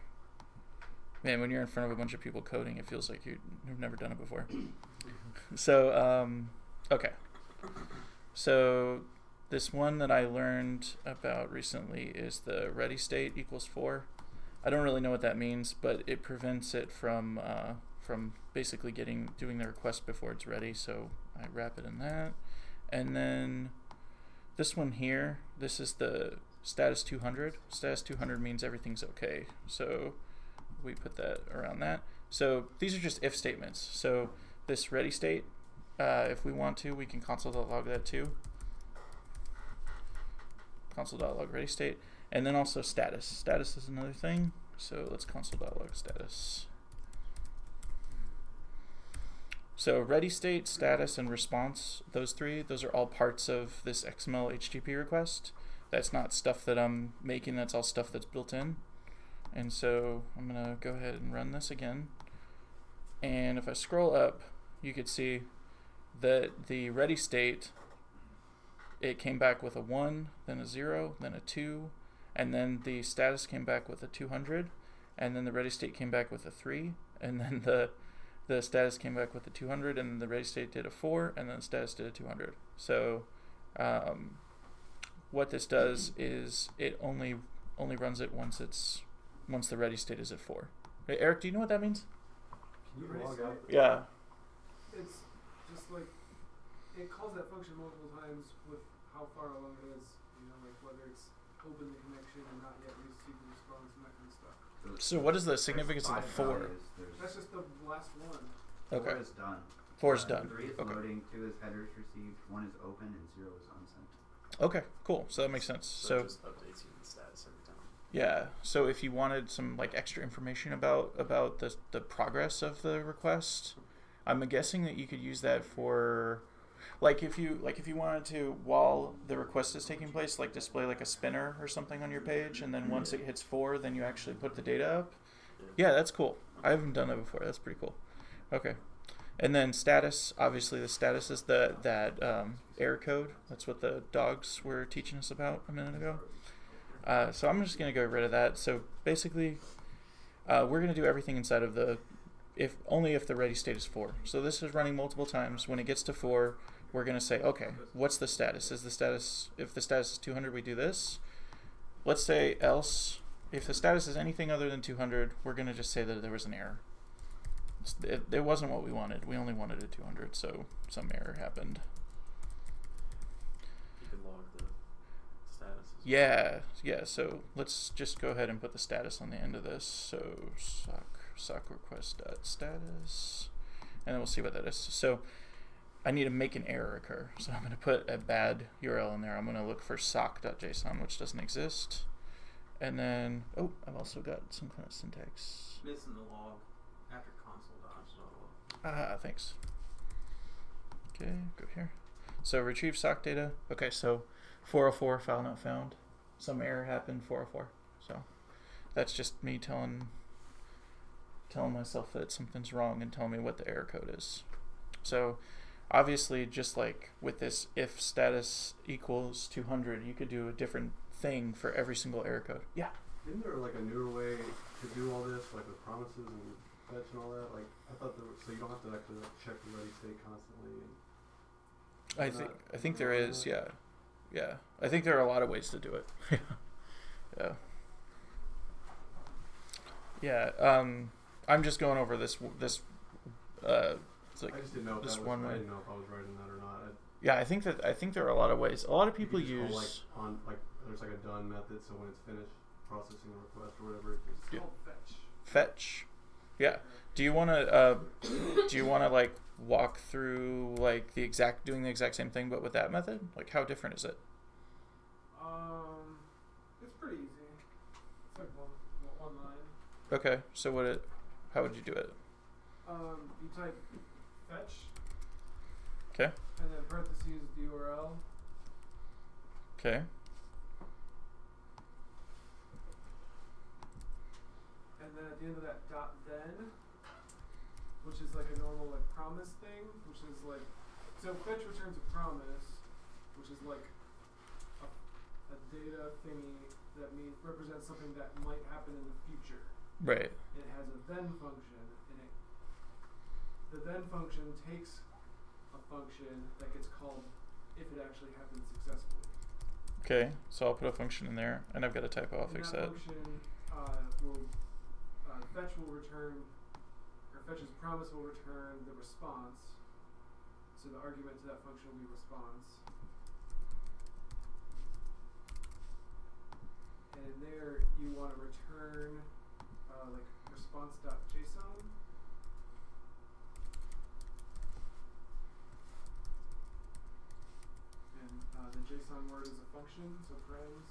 Man, when you're in front of a bunch of people coding, it feels like you've never done it before. So, okay. So this one that I learned about recently is the ready state equals 4. I don't really know what that means, but it prevents it from basically doing the request before it's ready. So I wrap it in that. And then this one here, this is the status 200. Status 200 means everything's okay. So we put that around that. So these are just if statements. So this ready state, if we want to, we can console.log that too. Console.log ready state. And then also status. Status is another thing. So let's console.log status. So ready state, status, and response, those three, those are all parts of this XML HTTP request. That's not stuff that I'm making, that's all stuff that's built in. And so I'm going to go ahead and run this again. And if I scroll up, you could see that the ready state, it came back with a 1, then a 0, then a 2, and then the status came back with a 200, and then the ready state came back with a 3, and then the status came back with a 200, and then the ready state did a 4, and then the status did a 200. So what this does is it only runs it once the ready state is at 4. Hey, Eric, do you know what that means? Can you log out? Yeah. It's just like it calls that function multiple times with how far along it is, you know, like whether it's open the connection and not yet received the response and that kind of stuff. So what is the significance of the 4? That's just the last one. Okay. 4 is done. 4 is done. 3 is Okay. loading, 2 is headers received, 1 is open, and 0 is unsent. Okay, cool. So that makes sense. So So it just updates you the status every time. yeah. So if you wanted some like extra information about the progress of the request, I'm guessing that you could use that for like if you wanted to, while the request is taking place, like display like a spinner or something on your page, and then once it hits 4, then you actually put the data up. Yeah, that's cool. I haven't done that before. That's pretty cool. Okay. And then status, obviously the status is that error code. That's what the dogs were teaching us about a minute ago. So I'm just going to go rid of that. So basically, we're going to do everything inside of the only if the ready state is 4. So this is running multiple times. When it gets to 4, we're going to say, okay, what's the status? If the status is 200, we do this. Let's say else, if the status is anything other than 200, we're going to just say that there was an error. It wasn't what we wanted. We only wanted a 200, so some error happened. You can log the status. Yeah. So let's just go ahead and put the status on the end of this. So sock request.status, and then we'll see what that is. So I need to make an error occur. So I'm going to put a bad URL in there. I'm going to look for sock.json, which doesn't exist. And then, oh, I've also got some kind of syntax. Missing the log after console.log. Thanks. Okay, go here. So retrieve sock data. Okay, so 404 file not found. Some error happened, 404. So that's just me telling myself that something's wrong and telling me what the error code is. So obviously, just like with this, if status equals 200, you could do a different thing for every single error code. Yeah. Isn't there like a newer way to do all this, like with promises and fetch and all that? Like I thought there was, so you don't have to actually like check the ready state constantly. And I think there is. Yeah. Yeah. I think there are a lot of ways to do it. Yeah. Yeah. I'm just going over this. It's like I just didn't know if this that was, one I way. didn't know if I was right in that or not. Yeah, I think there are a lot of ways. A lot of people You could use just call, like on like there's like a done method, so when it's finished processing a request or whatever, it just It's Yeah. called fetch. fetch. Yeah. Do you wanna like walk through like doing the exact same thing but with that method? Like how different is it? It's pretty easy. It's like one line. Okay. So how would you do it? You type fetch. Okay. And then parentheses the URL. Okay. And then at the end of that dot then, which is like a normal like promise thing, which is like, so fetch returns a promise, which is like a data thingy that represents something that might happen in the future. Right. And it has a then function, and the then function takes a function that gets called if it actually happens successfully. Okay. So I'll put a function in there, and I've got a typo. I'll And fix that that. function fetch will return, or fetch's promise will return the response. So the argument to that function will be response. And in there, you want to return like response.json. And the JSON word is a function, so params.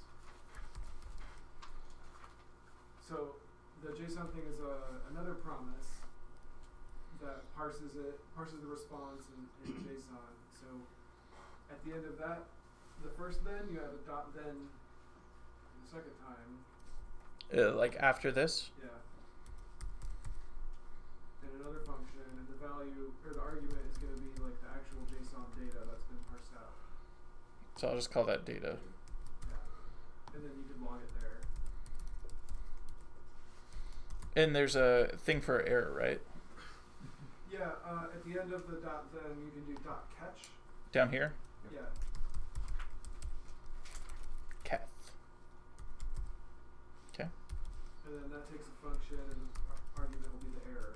So the JSON thing is another promise that parses the response in JSON. So at the end of that, the first then, you have a dot then the second time. Like after this. Yeah. And another function, and the value, or the argument is going to be like the actual JSON data that's been parsed out. So I'll just call that data. Yeah. And then you can log it there. And there's a thing for error, right? Yeah, at the end of the dot then, you can do dot catch. Down here. Yeah. Cath. Okay. And then that takes a function, and the argument will be the error.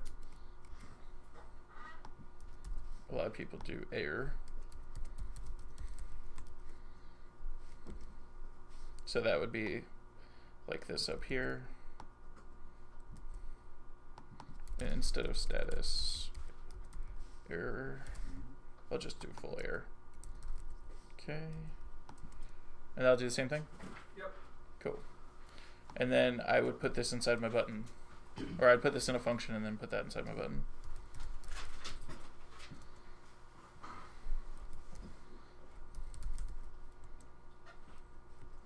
A lot of people do error. So that would be like this up here. And instead of status error, I'll just do full error. Okay. And I'll do the same thing? Yep. Cool. And then I would put this inside my button. Or I'd put this in a function and then put that inside my button.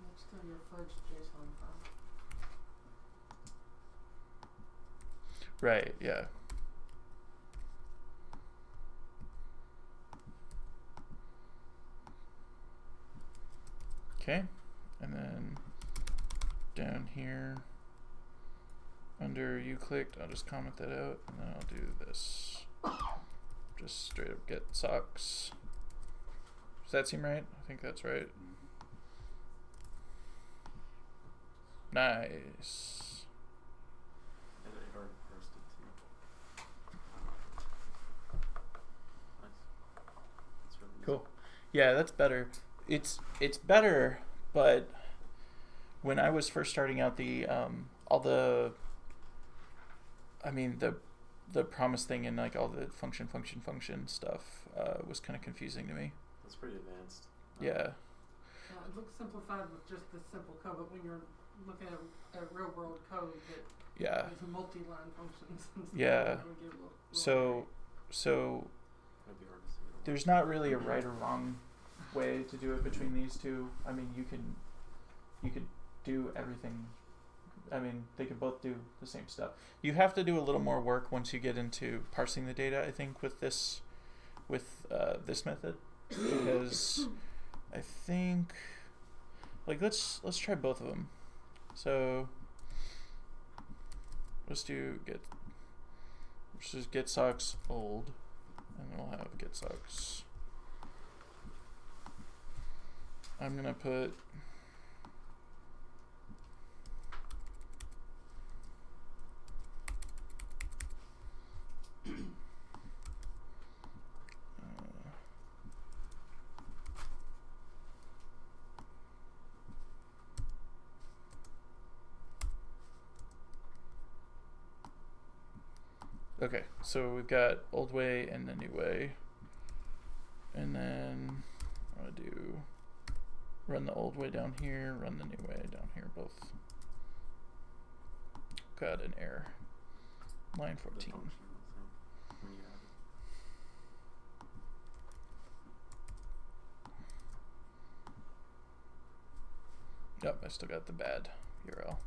Next to your fudge JSON file. Right, yeah. Okay, and then down here under you clicked, I'll just comment that out, and then I'll do this. Just straight up get socks. Does that seem right? I think that's right. Nice. And it already parsed it too. Nice. That's really easy. Cool. Yeah, that's better. It's better, but when I was first starting out, the promise thing and like all the function stuff was kind of confusing to me. That's pretty advanced. Yeah. It looks simplified with just this simple code, but when you're looking at real world code that Yeah. has multi-line functions and stuff, Yeah. it would get a little So That'd be hard to see. there's not really a right or wrong way to do it between these two. I mean, you could do everything. I mean, they could both do the same stuff. You have to do a little more work once you get into parsing the data, I think, with this with this method because I think like let's try both of them. So let's do get socks old, and we'll have get socks. I'm gonna put okay, so we've got old way and the new way, and then I'm gonna do run the old way down here, run the new way down here, both got an error. Line 14. When you have it. Yep, I still got the bad URL.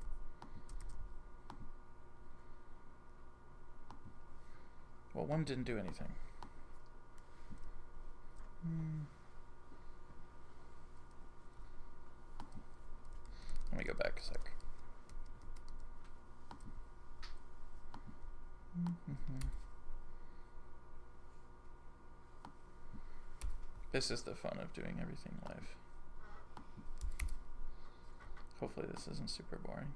Well, one didn't do anything. Let me go back a sec. This is the fun of doing everything live. Hopefully this isn't super boring.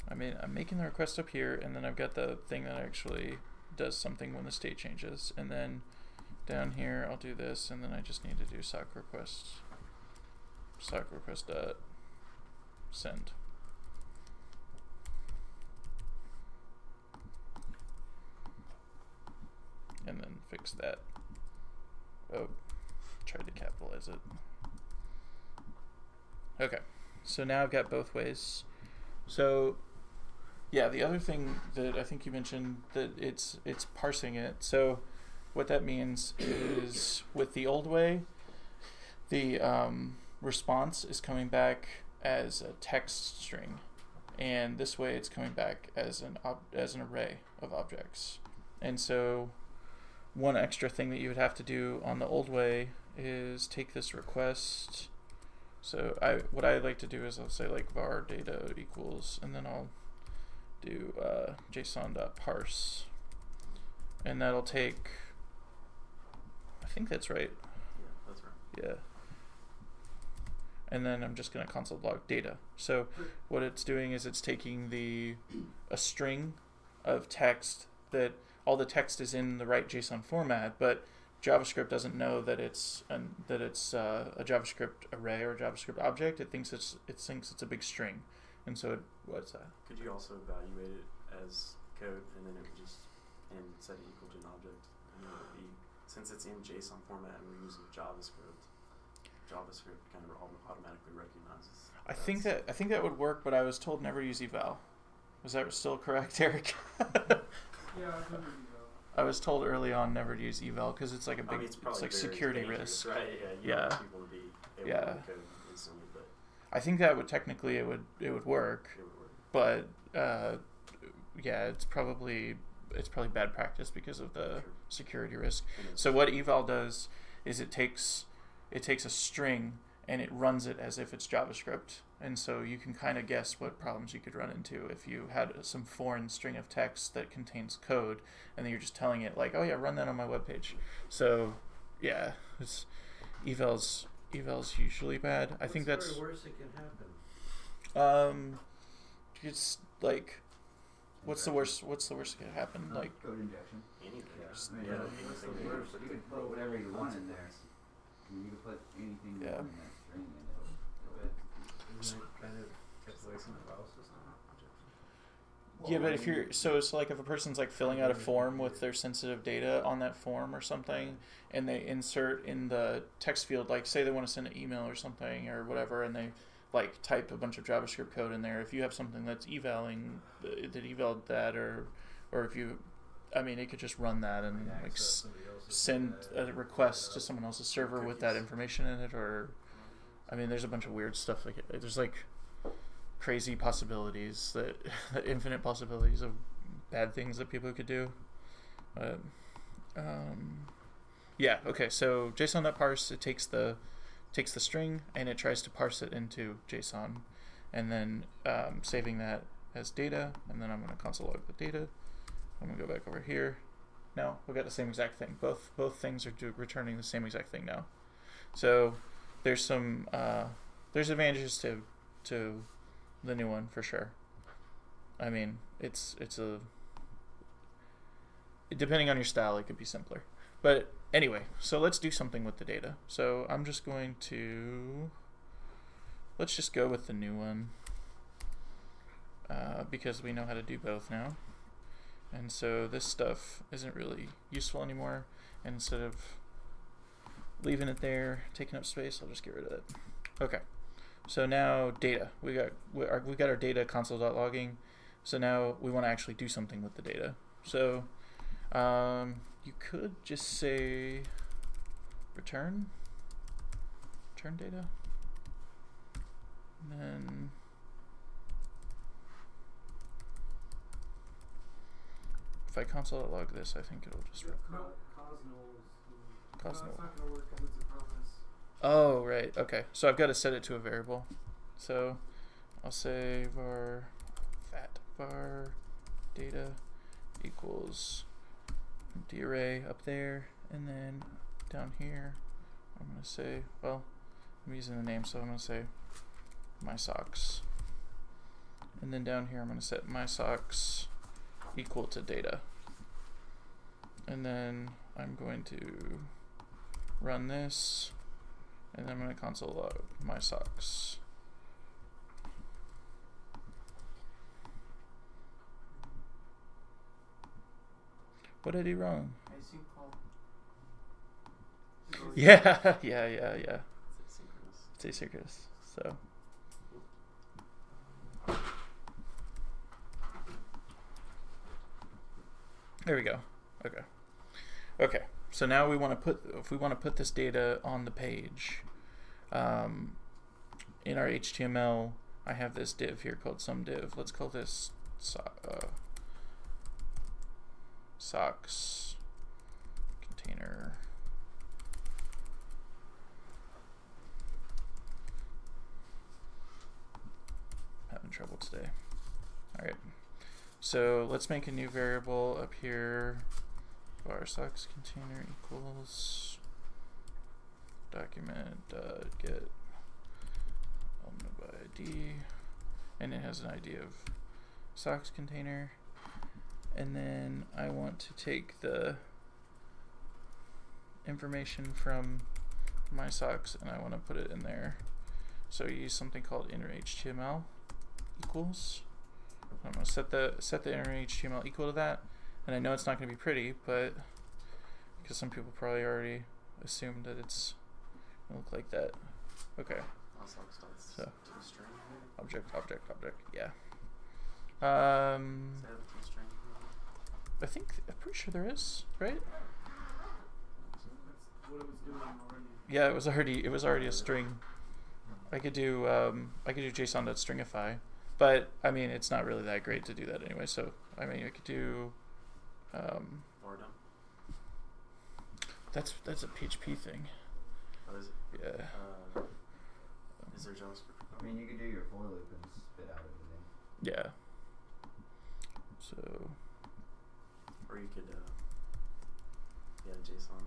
I'm making the request up here, and then I've got the thing that actually does something when the state changes, and then down here I'll do this, and then I just need to do sock request dot send. And then fix that. Oh, tried to capitalize it. Okay, so now I've got both ways. So yeah, the other thing that I think you mentioned, that it's parsing it. So what that means is with the old way, the response is coming back as a text string, and this way it's coming back as an array of objects. And so one extra thing that you would have to do on the old way is take this request. So what I like to do is I'll say like var data equals, and then I'll do JSON.parse, and that'll take, I think that's right. Yeah, that's right. Yeah. And then I'm just going to console log data. So what it's doing is it's taking a string of text that all the text is in the right JSON format, but JavaScript doesn't know that it's a JavaScript array or a JavaScript object. It thinks it's a big string, and so what's that? Could you also evaluate it as code, and then it would just set it equal to an object, and then it would be, since it's in JSON format and we're using JavaScript kind of automatically recognizes. I think that would work, but I was told never use eval. Was that still correct, Eric? Yeah, I've never used that. I was told early on never to use eval because it's like a big, it's like very security dangerous, risk. right? Yeah, you want people to be able to read code instantly, but I think that would technically it would work, it would work. but yeah, it's probably bad practice because of the security risk. So what eval does is it takes a string and it runs it as if it's JavaScript, and so you can kind of guess what problems you could run into if you had some foreign string of text that contains code, and then you're just telling it like, oh yeah, run that on my webpage. So yeah, eval's usually bad. I think that's the very worst that can happen. It's like, what's the worst that could happen? Like code injection. anything. Yeah. Yeah, What's the anything. worst? You can put whatever you want in there. You can put anything you Yeah. want in that string, and it'll go ahead. Isn't it kind of kept away from the file system? yeah, but if you're so it's like if a person's like filling out a form with their sensitive data on that form or something, and they insert in the text field, like say they want to send an email or something or whatever, and they like type a bunch of JavaScript code in there. If you have something that's evaled that, or if you, I mean, it could just run that and like send a request to someone else's server with that information in it, or I mean, there's a bunch of weird stuff like it. There's like crazy possibilities, that infinite possibilities of bad things that people could do. But yeah, okay. So JSON.parse, it takes the string and it tries to parse it into JSON, and then saving that as data. And then I'm going to console log the data. I'm going to go back over here. Now we got the same exact thing. Both things are returning the same exact thing now. So there's some there's advantages to the new one for sure. I mean, it's depending on your style, it could be simpler. But anyway, so let's do something with the data. So I'm just going to, let's just go with the new one because we know how to do both now. And so this stuff isn't really useful anymore. And instead of leaving it there, taking up space, I'll just get rid of it. Okay. So now data. We got our data console.logging. So now we want to actually do something with the data. So you could just say return data. And then if I console.log this, I think it'll just work. No, Cosnol. Cosnol. It's not going to work because it's a promise. Oh, right. Okay. So I've got to set it to a variable. So I'll say var data equals empty array up there, and then down here I'm going to say, well, I'm using the name, so I'm going to say my socks. And then down here I'm going to set my socks equal to data. And then I'm going to run this, and then I'm going to console log my socks. What did I do wrong? Yeah, yeah. It's asynchronous. So. There we go. Okay. Okay. So now we want to put, if we want to put this data on the page, in our HTML, I have this div here called someDiv. Let's call this socks container. Having trouble today. All right. So let's make a new variable up here. Var socks container equals document get element by ID, and it has an ID of socks container. And then I want to take the information from my socks and I want to put it in there. So you use something called inner HTML equals. I'm going to set the inner HTML equal to that. And I know it's not going to be pretty, but because some people probably already assumed that it's going to look like that. Okay. So object, yeah. I'm pretty sure there is, right? That's what it was doing already. Yeah, it was already a string. I could do JSON.stringify, but I mean it's not really that great to do that anyway. So I mean I could do. That's a PHP thing. Oh, is it? Yeah. Is there JavaScript? I mean, you could do your for loop and spit out everything. Yeah. So. Or you could, yeah, JSON.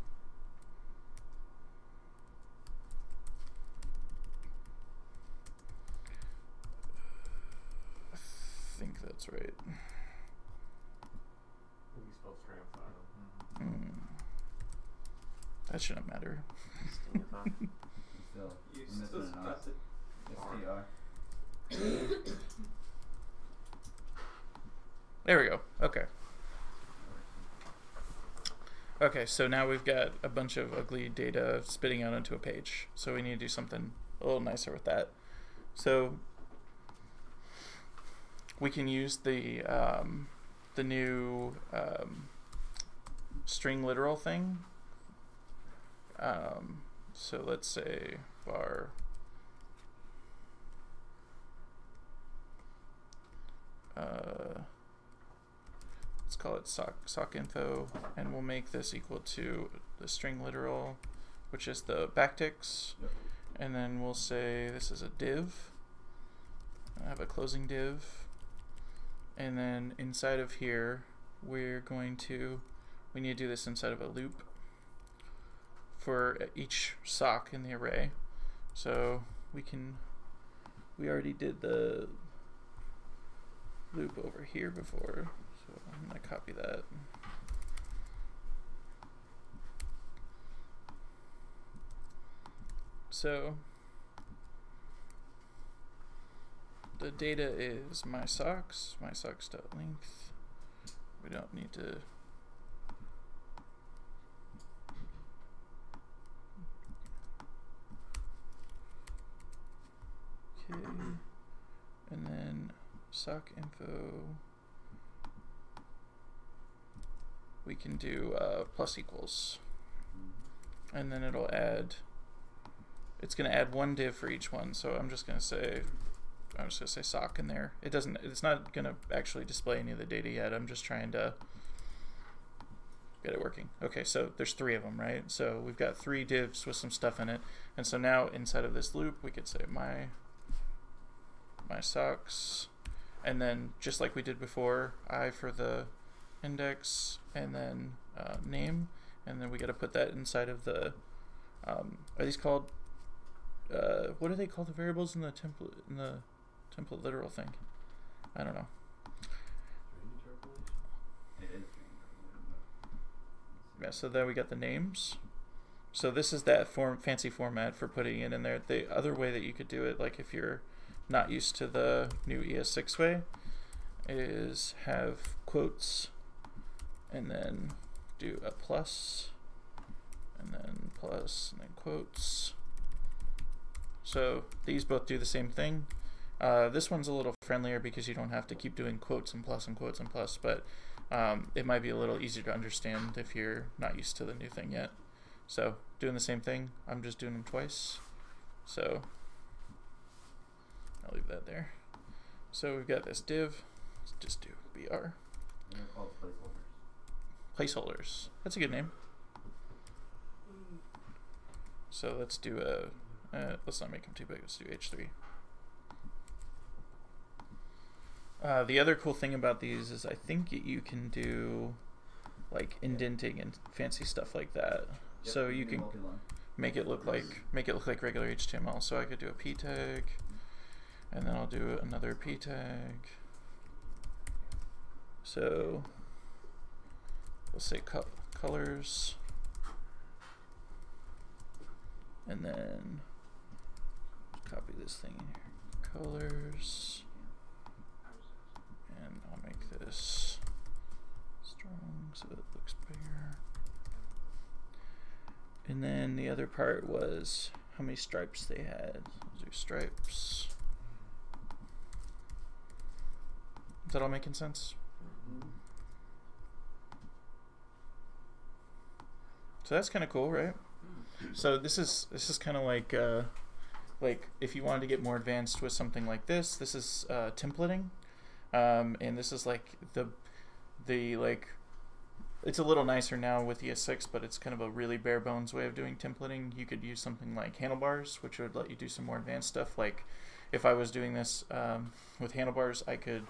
I think that's right. You spelled stringify. That shouldn't matter. Stingify. Still, You I'm still missing an got R. to STR. There we go. Okay. Okay, so now we've got a bunch of ugly data spitting out onto a page. So we need to do something a little nicer with that. So we can use the new string literal thing. So let's say var let's call it sock info, and we'll make this equal to the string literal, which is the backticks. Yep. And then we'll say this is a div. I have a closing div. And then inside of here, we need to do this inside of a loop for each sock in the array. So we already did the loop over here before. So I'm going to copy that. So the data is my socks.length. We don't need to okay, and then sock info we can do plus equals, and then it's going to add one div for each one. So I'm just going to say sock in there. It's not going to actually display any of the data yet. I'm just trying to get it working. Okay, so there's 3 of them, right? So we've got 3 divs with some stuff in it. And so now inside of this loop, we could say my socks, and then just like we did before, I for the index, and then name, and then we got to put that inside of the are these called what are they called, the variables in the template literal thing? I don't know. It is. Yeah, so there we got the names. So this is that fancy format for putting it in there. The other way that you could do it, like if you're not used to the new ES6 way, is have quotes and then do a plus and then plus and then quotes. So these both do the same thing. This one's a little friendlier because you don't have to keep doing quotes and plus and quotes and plus, but it might be a little easier to understand if you're not used to the new thing yet. So doing the same thing, I'm just doing them twice. So I'll leave that there. So we've got this div. Let's just do BR. And they're called placeholders. Placeholders. That's a good name. So let's do let's not make them too big. Let's do H3. The other cool thing about these is I think you can do like indenting and fancy stuff like that. Yep, So you can multi-line. make it look like regular HTML. So I could do a p tag, and then I'll do another p tag. So we'll say colors, and then copy this thing in here. Colors, and I'll make this strong so it looks bigger. And then the other part was how many stripes they had. Let's do stripes. Is that all making sense? So that's kind of cool, right? So this is kind of like if you wanted to get more advanced with something like this. This is templating, and this is like the like. It's a little nicer now with ES6, but it's kind of a really bare bones way of doing templating. You could use something like handlebars, which would let you do some more advanced stuff. Like if I was doing this with handlebars, I could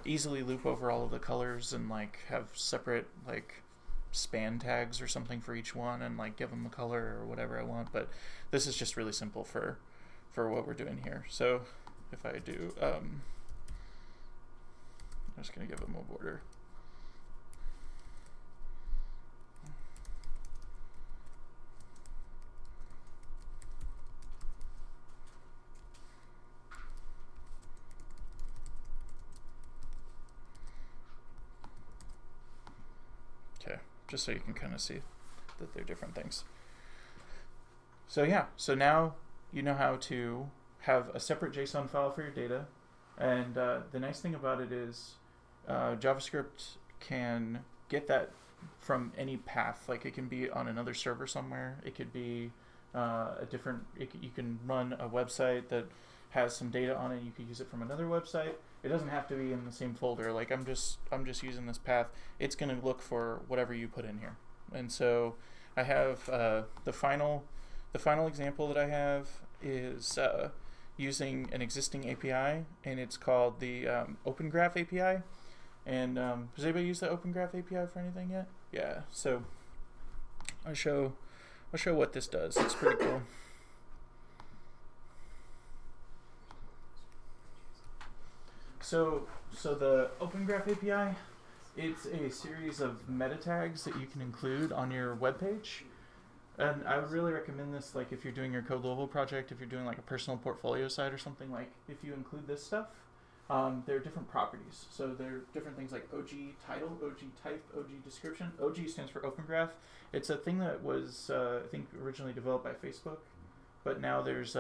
easily loop over all of the colors and like have separate like span tags or something for each one and like give them the color or whatever I want. But this is just really simple for what we're doing here. So if I do, I'm just going to give them a border. Just so you can kind of see that they're different things. So yeah, so now you know how to have a separate JSON file for your data, and the nice thing about it is JavaScript can get that from any path. Like it can be on another server somewhere. It could be you can run a website that has some data on it. You could use it from another website. It doesn't have to be in the same folder. Like I'm just using this path. It's going to look for whatever you put in here. And so I have the final example that I have is using an existing API, and it's called the Open Graph API. And has anybody used the Open Graph API for anything yet? Yeah. So I'll show what this does. It's pretty cool. So the Open Graph API, it's a series of meta tags that you can include on your web page. And I would really recommend this, like if you're doing your Code Louisville project, if you're doing like a personal portfolio site or something, like if you include this stuff, there are different properties. So there are different things like OG title, OG type, OG description. OG stands for Open Graph. It's a thing that was, I think, originally developed by Facebook. But now there's,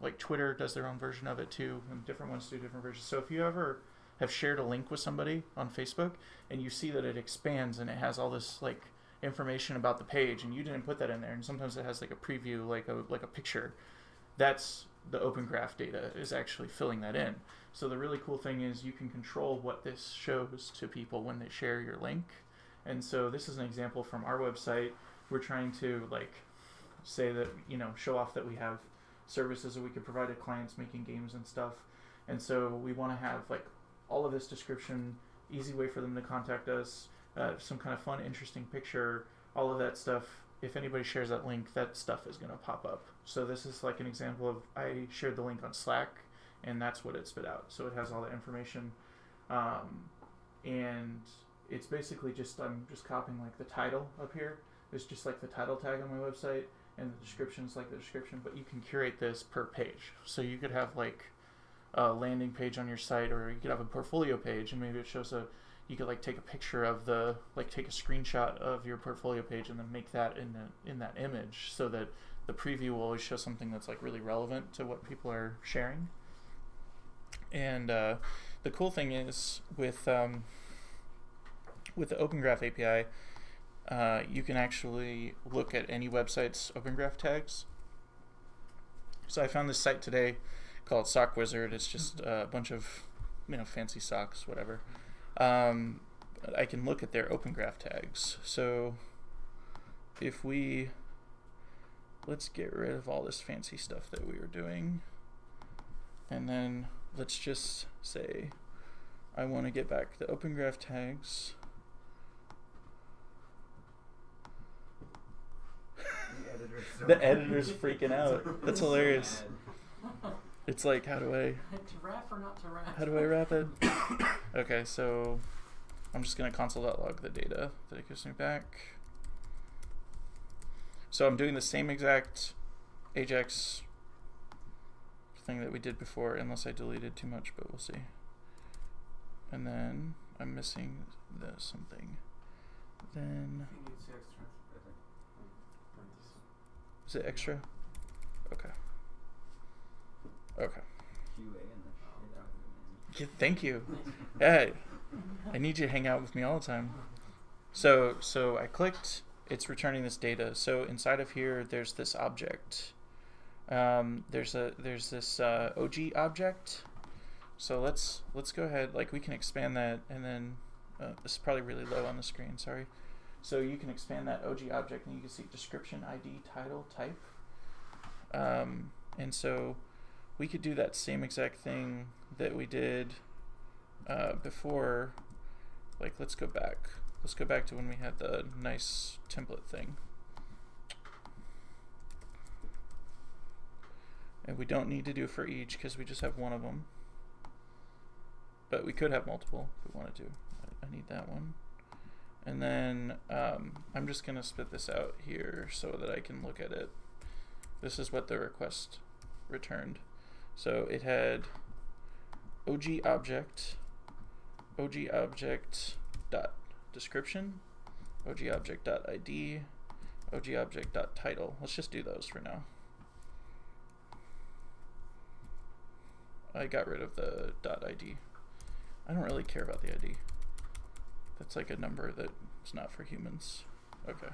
like Twitter does their own version of it too, and different ones do different versions. So if you ever have shared a link with somebody on Facebook and you see that it expands and it has all this like information about the page and you didn't put that in there, and sometimes it has like a preview, like a picture, that's the Open Graph data is actually filling that in. So the really cool thing is you can control what this shows to people when they share your link. And so this is an example from our website. We're trying to like say that, you know, show off that we have services that we could provide to clients making games and stuff. And so we want to have like all of this description, easy way for them to contact us, some kind of fun, interesting picture, all of that stuff. If anybody shares that link, that stuff is going to pop up. So this is like an example of, I shared the link on Slack, and that's what it spit out. So it has all the information. And it's basically just, I'm just copying like the title up here. There's just like the title tag on my website, and the description's like the description, but you can curate this per page. So you could have like a landing page on your site, or you could have a portfolio page, and maybe it shows you could like take a picture of take a screenshot of your portfolio page and then make that in that image, so that the preview will always show something that's like really relevant to what people are sharing. And the cool thing is with the Open Graph API, you can actually look at any website's Open Graph tags. So I found this site today called Sock Wizard. It's just a bunch of, you know, fancy socks, whatever. I can look at their Open Graph tags. So if let's get rid of all this fancy stuff that we were doing, and then let's just say I want to get back the Open Graph tags. The editor's freaking out. That's hilarious. It's like, how do I wrap or not to wrap? How do I wrap it? Okay, so I'm just gonna console.log the data that it gives me back. So I'm doing the same exact AJAX thing that we did before, unless I deleted too much, but we'll see. And then I'm missing something. Then is it extra? Okay. Okay. Yeah, thank you. Hey, I need you to hang out with me all the time. So I clicked. It's returning this data. So inside of here, there's this object. There's this OG object. So let's go ahead. Like we can expand that, and then this is probably really low on the screen. Sorry. So you can expand that OG object, and you can see description, ID, title, type. And so we could do that same exact thing that we did before. Like, let's go back. Let's go back to when we had the nice template thing. And we don't need to do for each because we just have one of them. But we could have multiple if we wanted to. I need that one. And then I'm just going to spit this out here so that I can look at it. This is what the request returned. So it had OG object dot description, OG object dot ID, OG object dot title. Let's just do those for now. I got rid of the dot ID. I don't really care about the ID. That's like a number that's not for humans. Okay.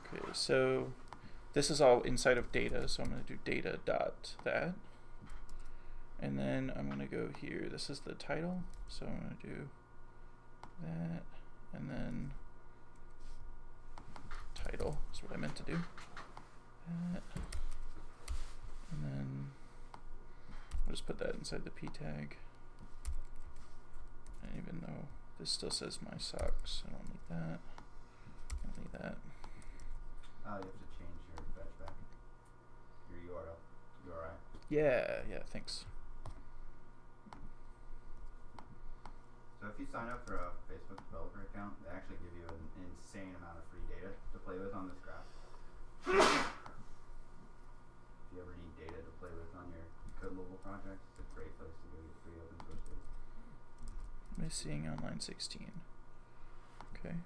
Okay, so this is all inside of data, so I'm going to do data dot that. And then I'm going to go here. This is the title, so I'm going to do that, and then title is what I meant to do. That, and then I'll just put that inside the p tag. And even though this still says my socks, I don't need that. I don't need that. You have to change your fetch back. Your URI. Yeah, thanks. So if you sign up for a Facebook developer account, they actually give you an insane amount of free data to play with on this graph. If you ever need data to play with on your code mobile project, it's a great place to go get free open source data. Missing on line 16. Okay.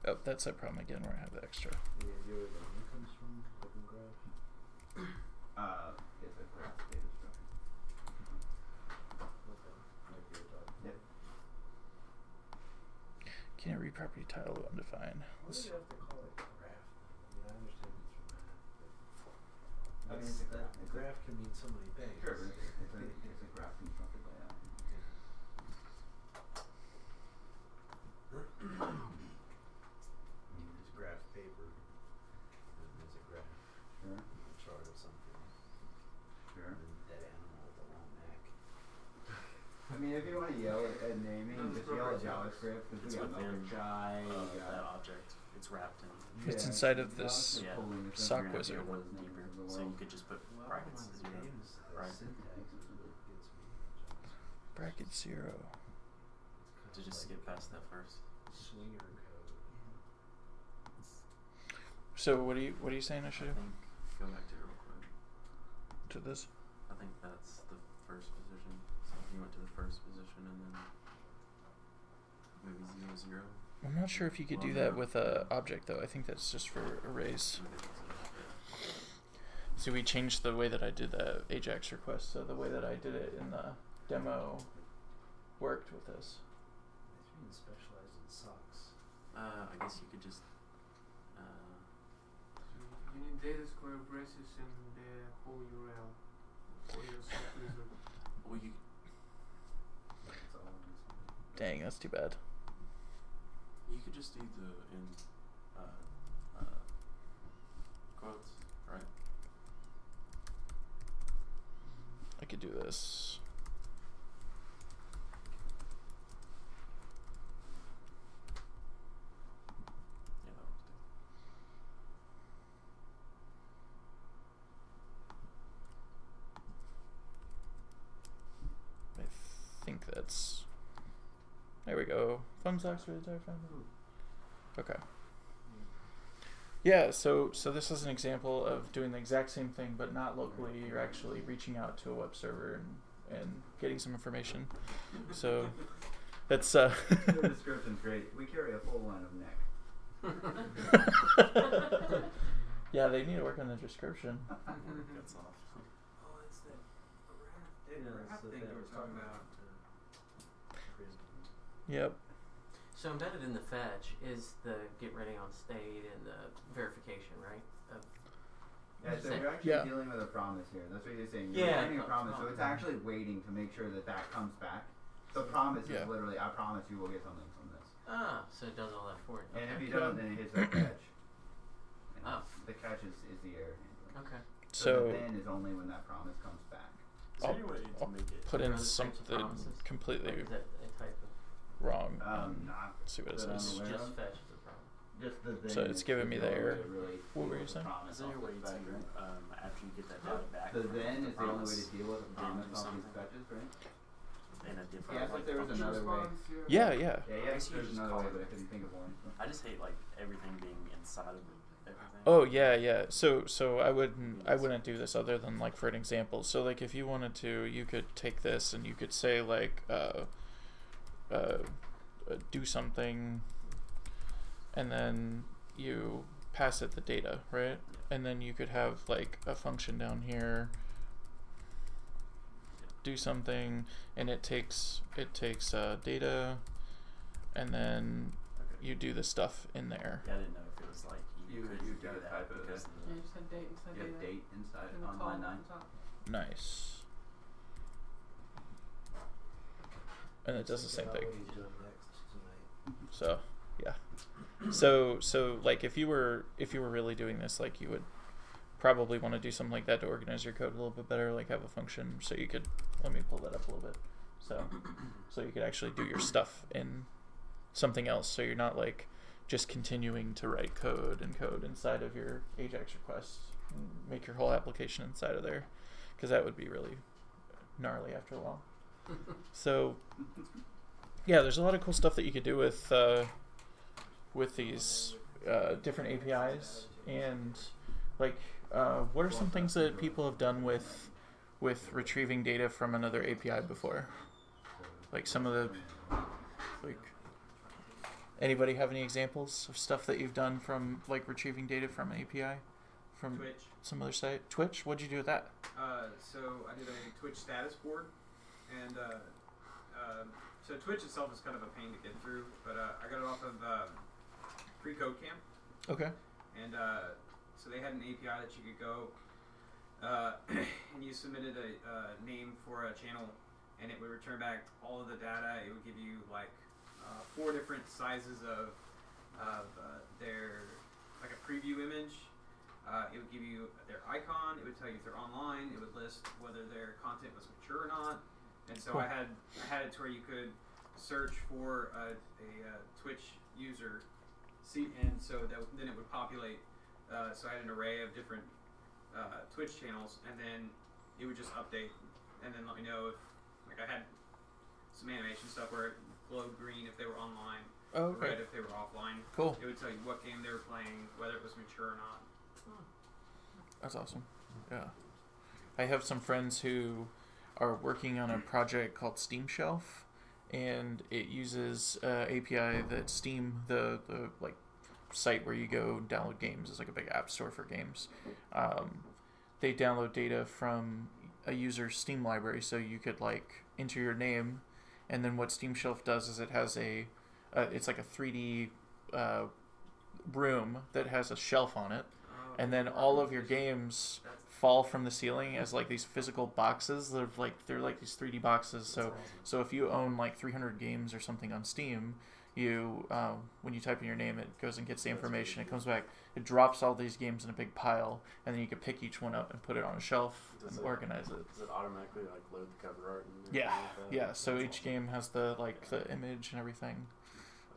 Oh, that's that problem again where I have the extra. The idea where the name comes from, Open Graph. It's a graph data structure. Okay. Like you were talking. Yep. Can't read property title undefined. Why do you have to call it graph? I mean, I understand it's from math, I but mean, it's a graph. a graph can mean so many things. Sure, but it's a graph constructed layout. It's graph paper, and there's a graph, Sure. a chart of something, Sure. and then dead animal with a long neck. I mean, if you want to yell at naming, That's just yell at appropriate. JavaScript because It's we got within Milker Shy. that object. It's wrapped in. It's inside of this Yeah. sock You're gonna wizard. be a little deeper, so you could just put Well, brackets one of 0. the names, the right. syntax is what gets me in JavaScript. Bracket 0. To just skip past that first. Swinger code. So what are you saying I should I do think, go back to it real quick. to this? I think that's the first position. So if you went to the first position and then maybe 0, 0. I'm not sure if you could do that with a object though. I think that's just for arrays. So we changed the way that I did the AJAX request. So the way that I did it in the demo worked with this. It's being specialized in socks. I guess you could just. You need data square braces and the whole URL for your sock wizard. Well, you. That's all it is. Dang, that's too bad. You could just do the in quotes, right? I could do this. Yeah, that works too. I think that's. There we go. Fun socks for the entire family. Okay. Yeah, so this is an example of doing the exact same thing, but not locally. You're actually reaching out to a web server and getting some information. So that's Your description's great. We carry a full line of neck. yeah, they need to work on the description. That's off. Oh, it's that Yeah, graph that's the thing thing that we're we're talking talking about. Yep. So embedded in the fetch is the get ready on state and the verification, right? Yeah, so Say- you're actually Yeah. dealing with a promise here. That's what you're saying. You're Yeah, returning a promise, so it's actually waiting to make sure that that comes back. The promise Yeah. is literally, I promise you will get something from this. Ah, so it does all that for you. And if Okay. you don't, then it hits a catch. And Oh. the catch is the error handling. Okay. So the So then is only when that promise comes back. Is there I'll- any way to I'll make it? put in Are those types of something promises? Like, completely is that a type of wrong. Not Let's see what it that I'm says. aware just of. fetch is a problem? Just the then. So it's is giving me the the only way error. to really What were deal you with the saying? promise Is there any off way the to, spec, right? after you get that data back, The then is the only way to promise deal with a then promise do off these something fetches, right? in a different Yeah, I thought like, there was function? another way. Response, Yeah, yeah. Yeah, I yeah, guess you there's just another call way, it- but I couldn't think of one. I just hate like everything being inside of everything. Oh yeah. So I wouldn't do this other than like for an example. So like if you wanted to, you could take this and you could say like do something, and then you pass it the data, right? And then you could have like a function down here. Do something, and it takes data, and then Okay. you do the stuff in there. Yeah, I didn't know if it was like you You could do do that that because Yeah, you said date instead you of have data. date inside In the on column line 9. on top. Nice. And it does the same thing. What he's doing next tonight. So yeah. So like if you were really doing this, like you would probably want to do something like that to organize your code a little bit better, like have a function so you could, let me pull that up a little bit. So you could actually do your stuff in something else, so you're not like just continuing to write code inside of your AJAX request, and make your whole application inside of there, because that would be really gnarly after a while. So yeah, there's a lot of cool stuff that you could do with these different APIs. And like what are some things that people have done with retrieving data from another API before? Like some of the, like, anybody have any examples of stuff that you've done from like retrieving data from an API from Twitch. some other site? Twitch? What'd you do with that? So I did a Twitch status board, and so Twitch itself is kind of a pain to get through, but I got it off of Pre-Code Camp, Okay. and so they had an API that you could go, and you submitted a name for a channel, and it would return back all of the data. It would give you like 4 different sizes of their, like a preview image. It would give you their icon. It would tell you if they're online. It would list whether their content was mature or not. And so Cool. I had it to where you could search for a Twitch user, and so then it would populate. So I had an array of different Twitch channels, and then it would just update, and then let me know if, like, I had some animation stuff where it glowed green if they were online, Oh, okay. red if they were offline. Cool. It would tell you what game they were playing, whether it was mature or not. That's awesome. Yeah. I have some friends who are working on a project called Steam Shelf, and it uses API that Steam, the like site where you go download games, is like a big app store for games. They download data from a user's Steam library, so you could like enter your name, and then what Steam Shelf does is it has it's like a 3D room that has a shelf on it, and then all of your games fall from the ceiling as like these physical boxes. They're like these 3D boxes. So if you own like 300 games or something on Steam, you when you type in your name, it goes and gets the information. It comes back. It drops all these games in a big pile, and then you can pick each one up and put it on a shelf and organize it. Does it automatically like load the cover art? And Yeah, like that? yeah. So That's each awesome. game has the image and everything.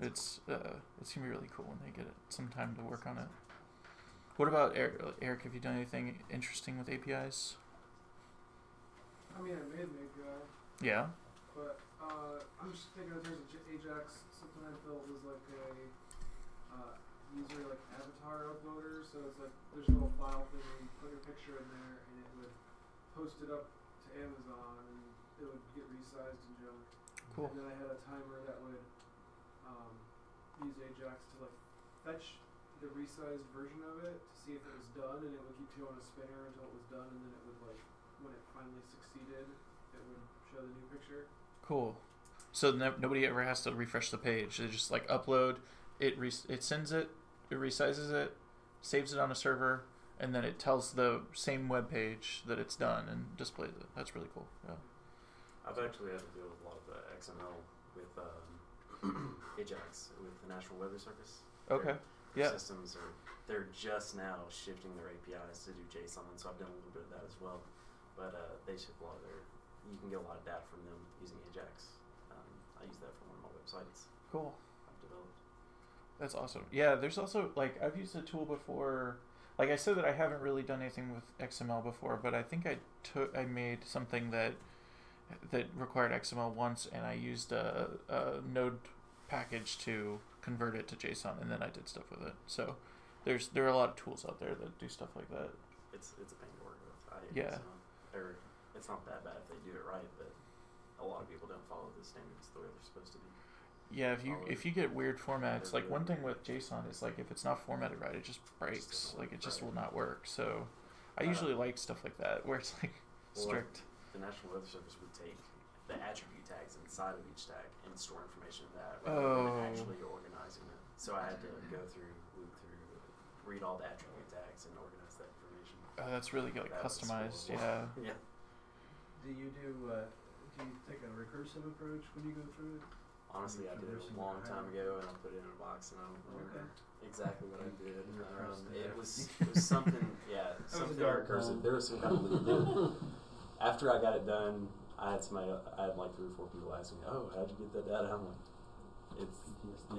It's gonna be really cool when they get some time to work on it. What about Eric? Have you done anything interesting with APIs? I mean, I made an API, Yeah. but I'm just thinking in terms of AJAX. Something I built was like a user like avatar uploader. So it's like there's a little file thing where you put your picture in there, and it would post it up to Amazon, and it would get resized and junk. Cool. And then I had a timer that would use AJAX to like fetch the resized version of it to see if it was done, and it would keep you on a spinner until it was done, and then it would like, when it finally succeeded, it would show the new picture. Cool. So nobody ever has to refresh the page. They just like upload it. It sends it. It resizes it, saves it on a server, and then it tells the same web page that it's done and displays it. That's really cool. Yeah. I've actually had to deal with a lot of XML with AJAX with the National Weather Service. Okay. Their Yeah. systems they're just now shifting their APIs to do JSON, and so I've done a little bit of that as well. But they ship a lot of you can get a lot of data from them using AJAX. I use that for one of my websites Cool. I've developed. That's awesome. Yeah, there's also, like, I've used a tool before. Like, I said that I haven't really done anything with XML before, but I think I made something that required XML once, and I used a Node package to convert it to JSON, and then I did stuff with it. So there are a lot of tools out there that do stuff like that. It's a pain to work with. Yeah. It's not that bad if they do it right, but a lot of people don't follow the standards the way they're supposed to be. Yeah, if you get weird formats, like one thing with JSON is like if it's not formatted right, it just breaks. Like it just will not work. So I usually like stuff like that where it's like strict. The National Weather Service would take the attribute tags inside of each tag and store information in that rather than actually organizing it. So I had to loop through read all the attribute tags and organize that information. That's really good, like That was customized. cool. Yeah. Yeah. Do you take a recursive approach when you go through it? Honestly, I did it a long time ago, and I put it in a box, and I don't remember exactly what I did. It was something, yeah, something recursive. There was some kind of after I got it done, I had like 3 or 4 people ask me, "Oh, how'd you get that data?" I'm like,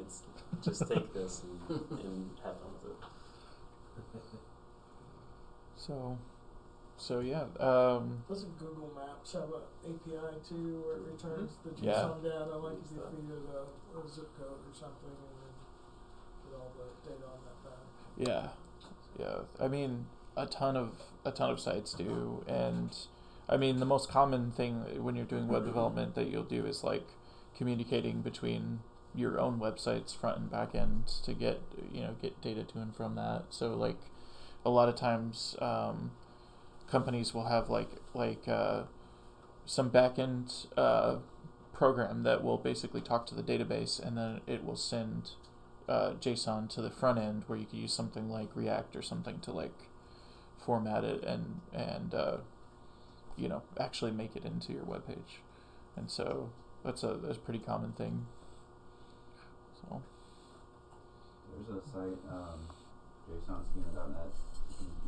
"It's just take this and have fun with it." So yeah. Doesn't Google Maps have an API too, where it returns the JSON Yeah. data, like if you feed it a zip code or something, and then get all the data on that back? Yeah. I mean, a ton of sites do, and I mean the most common thing when you're doing web development that you'll do is like communicating between your own website's front and back end to get data to and from that. So like a lot of times companies will have like some backend program that will basically talk to the database, and then it will send JSON to the front end where you could use something like React or something to like format it and actually make it into your web page. And so that's a pretty common thing. So there's a site, JSONschema.net.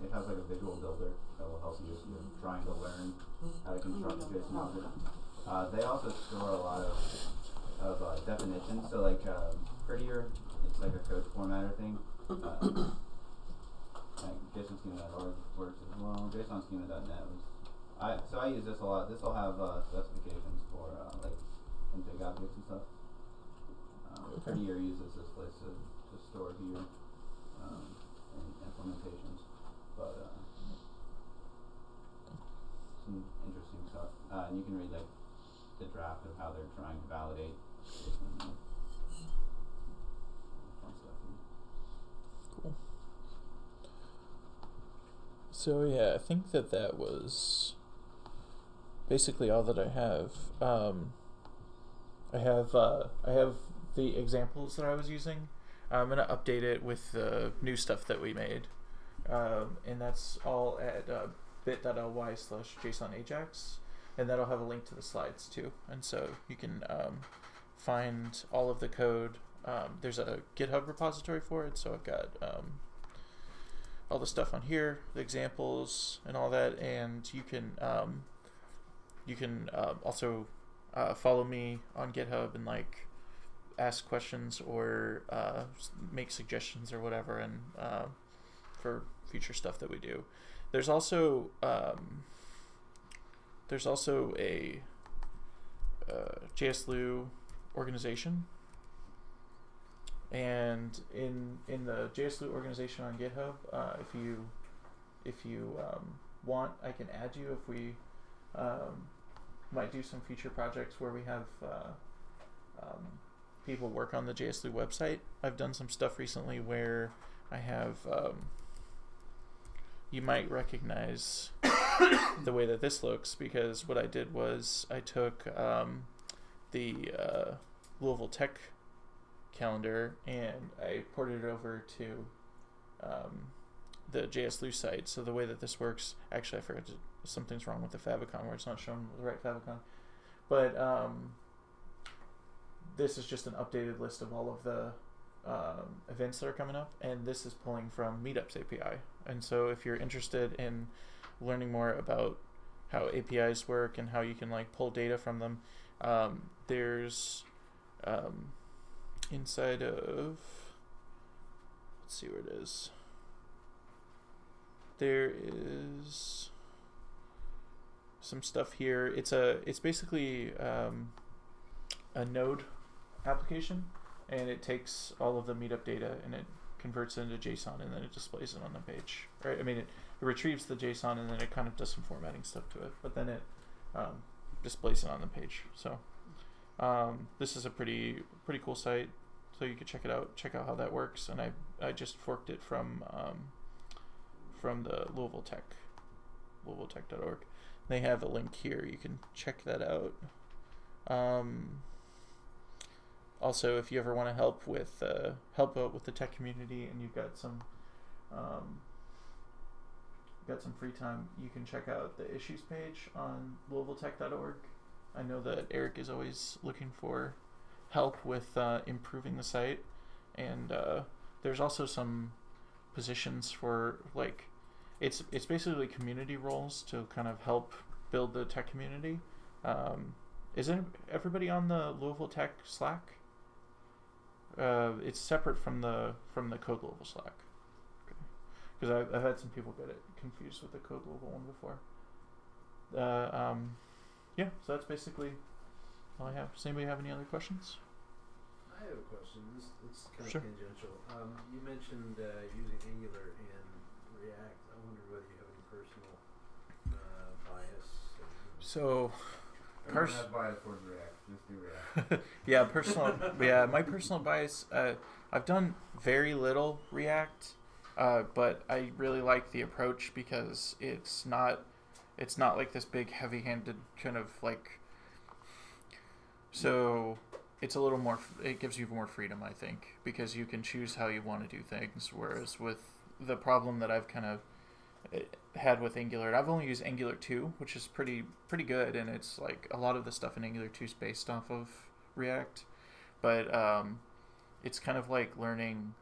It has like a visual builder that will help you if you're trying to learn how to construct a JSON object. They also store a lot of definitions. So like Prettier, it's like a code formatter thing. JSONschema.org works as well. JSONschema.net I use this a lot. This will have specifications for like config objects and stuff. Prettier uses this place to store here in implementations, but some interesting stuff. And you can read like the draft of how they're trying to validate JSON. Fun stuff. cool. So yeah, I think that was basically all that I have. I have the examples that I was using. I'm gonna update it with the new stuff that we made, and that's all at bit.ly/JSON-AJAX, and that'll have a link to the slides too. And so you can find all of the code. There's a GitHub repository for it, so I've got all the stuff on here, the examples and all that, and you can also follow me on GitHub and like ask questions or make suggestions or whatever, and for future stuff that we do. There's also a JSLU organization, and in the JSLU organization on GitHub, if you want, I can add you. If we might do some future projects where we have people work on the JSLU website. I've done some stuff recently where I have you might recognize the way that this looks, because what I did was I took the Louisville Tech calendar and I ported it over to the JSLU site. So the way that this works, actually I forgot something's wrong with the favicon where it's not showing the right favicon, but this is just an updated list of all of the events that are coming up, and this is pulling from Meetup's API. And so if you're interested in learning more about how APIs work and how you can like pull data from them, there's inside of, let's see where it is. There is some stuff here. It's basically a node application, and it takes all of the Meetup data and it converts it into JSON, and then it displays it on the page. Right? I mean, it retrieves the JSON and then it kind of does some formatting stuff to it, but then it displays it on the page. So this is a pretty cool site. So you could check it out. Check out how that works. And I just forked it from the Louisville Tech, louisvilletech.org. They have a link here. You can check that out. Also, if you ever want to help out with the tech community and you've got some got some free time, you can check out the issues page on LouisvilleTech.org. I know that Eric is always looking for help with improving the site, and there's also some positions for like it's basically community roles to kind of help build the tech community. Isn't everybody on the Louisville Tech Slack? It's separate from the Code Louisville Slack. Because I've had some people get it confused with the Code Louisville one before. Yeah, so that's basically all I have. Does anybody have any other questions? I have a question. It's kind Sure. of tangential. You mentioned using Angular and React. I wonder whether you have any personal bias. So, I don't have bias towards React. Just do React. yeah, my personal bias. I've done very little React, but I really like the approach because it's not like this big, heavy-handed kind of like. So it's a little more. It gives you more freedom, I think, because you can choose how you want to do things. Whereas with the problem that I've kind of had with Angular, and I've only used Angular 2, which is pretty good, and it's like a lot of the stuff in Angular 2 is based off of React, but it's kind of like learning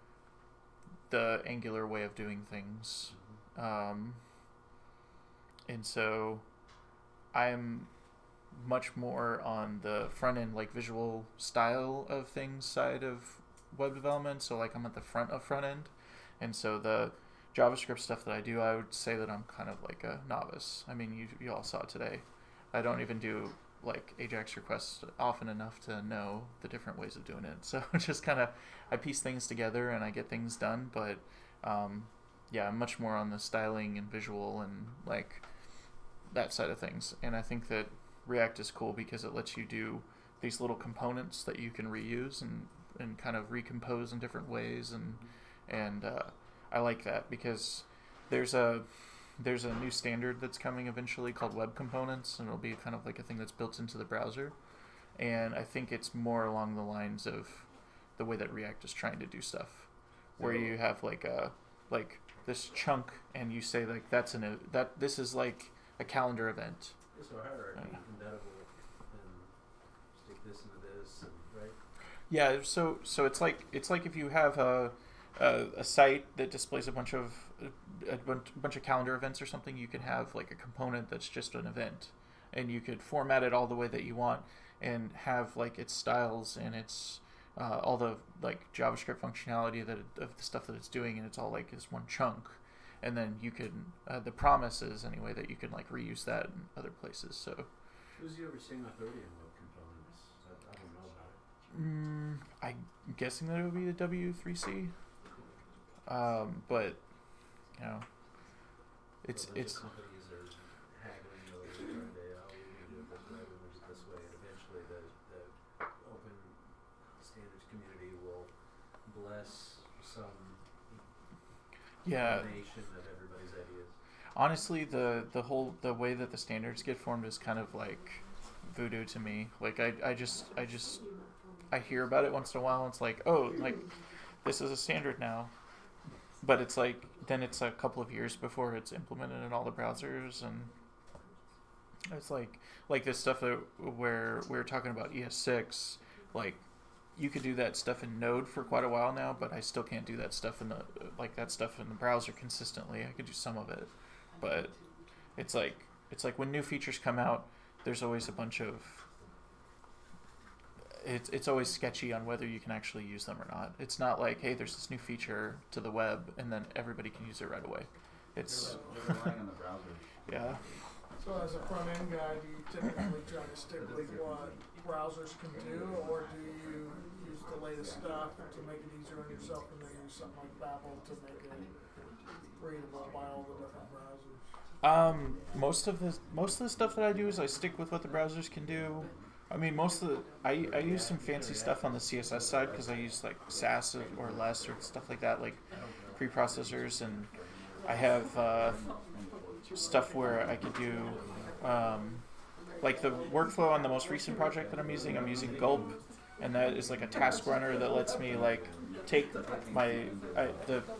the Angular way of doing things, and so I'm much more on the front end, like visual style of things side of web development. So like I'm at the front end, and so the JavaScript stuff that I do, I would say that I'm kind of like a novice. I mean, you all saw today. I don't even do like AJAX requests often enough to know the different ways of doing it. So it's just kind of, I piece things together and I get things done. But yeah, I'm much more on the styling and visual and like that side of things. And I think that React is cool because it lets you do these little components that you can reuse and kind of recompose in different ways. And I like that because there's a new standard that's coming eventually called web components, and it'll be kind of like a thing that's built into the browser. And I think it's more along the lines of the way that React is trying to do stuff, where you have like this chunk, and you say like this is like a calendar event. It's a hierarchy, embeddable, and stick this into this, and, right? Yeah, so it's like if you have a site that displays a bunch of calendar events or something, you could have like a component that's just an event, and you could format it all the way that you want and have like its styles and its all the like JavaScript functionality of the stuff that it's doing, and it's all like this one chunk. And then you can the promise is anyway that you can like reuse that in other places. So Who's the overseeing authority in web components? I don't know about it. I'm guessing that it would be the W3C. But you know, it's companies are haggling over trying to we can do it this way, we can do it this way, and eventually the open standards community will bless some combination of everybody's ideas. Honestly, the way that the standards get formed is kind of like voodoo to me. Like I hear about it once in a while, and it's like, oh, like this is a standard now. But it's like, then it's a couple of years before it's implemented in all the browsers, and it's like this stuff where we were talking about ES6, like you could do that stuff in Node for quite a while now, but I still can't do that stuff in the browser consistently. I could do some of it, but it's like when new features come out, there's always a bunch of it's always sketchy on whether you can actually use them or not. It's not like, hey, there's this new feature to the web and then everybody can use it right away. It's they're relying on the browser. Yeah. So as a front end guy, do you typically try to stick with what browsers can do, or do you use the latest stuff to make it easier on yourself, and then use something like Babel to make it readable by all the different browsers? Most of the stuff that I do is I stick with what the browsers can do. I mean, I use some fancy stuff on the CSS side because I use like Sass or less or stuff like that, like preprocessors, and I have stuff where I could do like the workflow on the most recent project that I'm using. I'm using Gulp, and that is like a task runner that lets me like take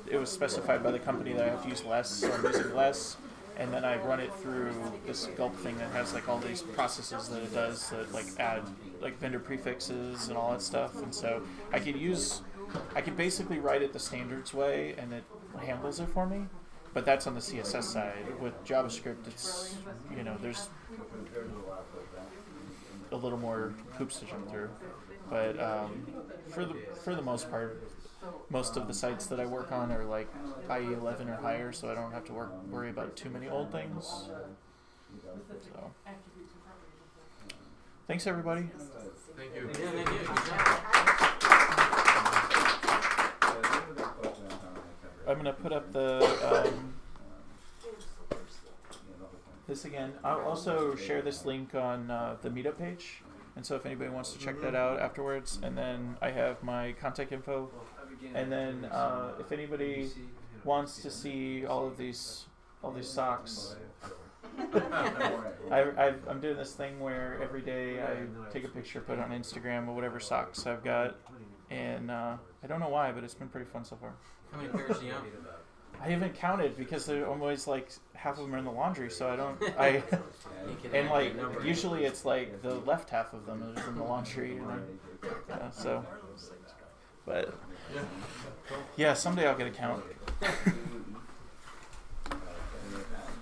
it was specified by the company that I have to use less, so I'm using less, and then I run it through this gulp thing that has like all these processes that it does that like add like vendor prefixes and all that stuff, and so I could basically write it the standards way and it handles it for me. But that's on the CSS side. With JavaScript, it's, you know, there's a little more hoops to jump through. But for the most part, most of the sites that I work on are like IE 11 or higher, so I don't have to worry about too many old things. So, thanks everybody. Thank you. Yeah, thank you. Good job. I'm gonna put up the this again. I'll also share this link on the meetup page, and so if anybody wants to check that out afterwards, and then I have my contact info, and then if anybody wants to see all these socks, I'm doing this thing where every day I take a picture, put it on Instagram of whatever socks I've got, and I don't know why, but it's been pretty fun so far. How many pairs do you own? I haven't counted because they're always like half of them are in the laundry, so and like usually it's like the left half of them is in the laundry, and so. But yeah, someday I'll get a count.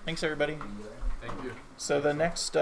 Thanks everybody. Thank you. So the next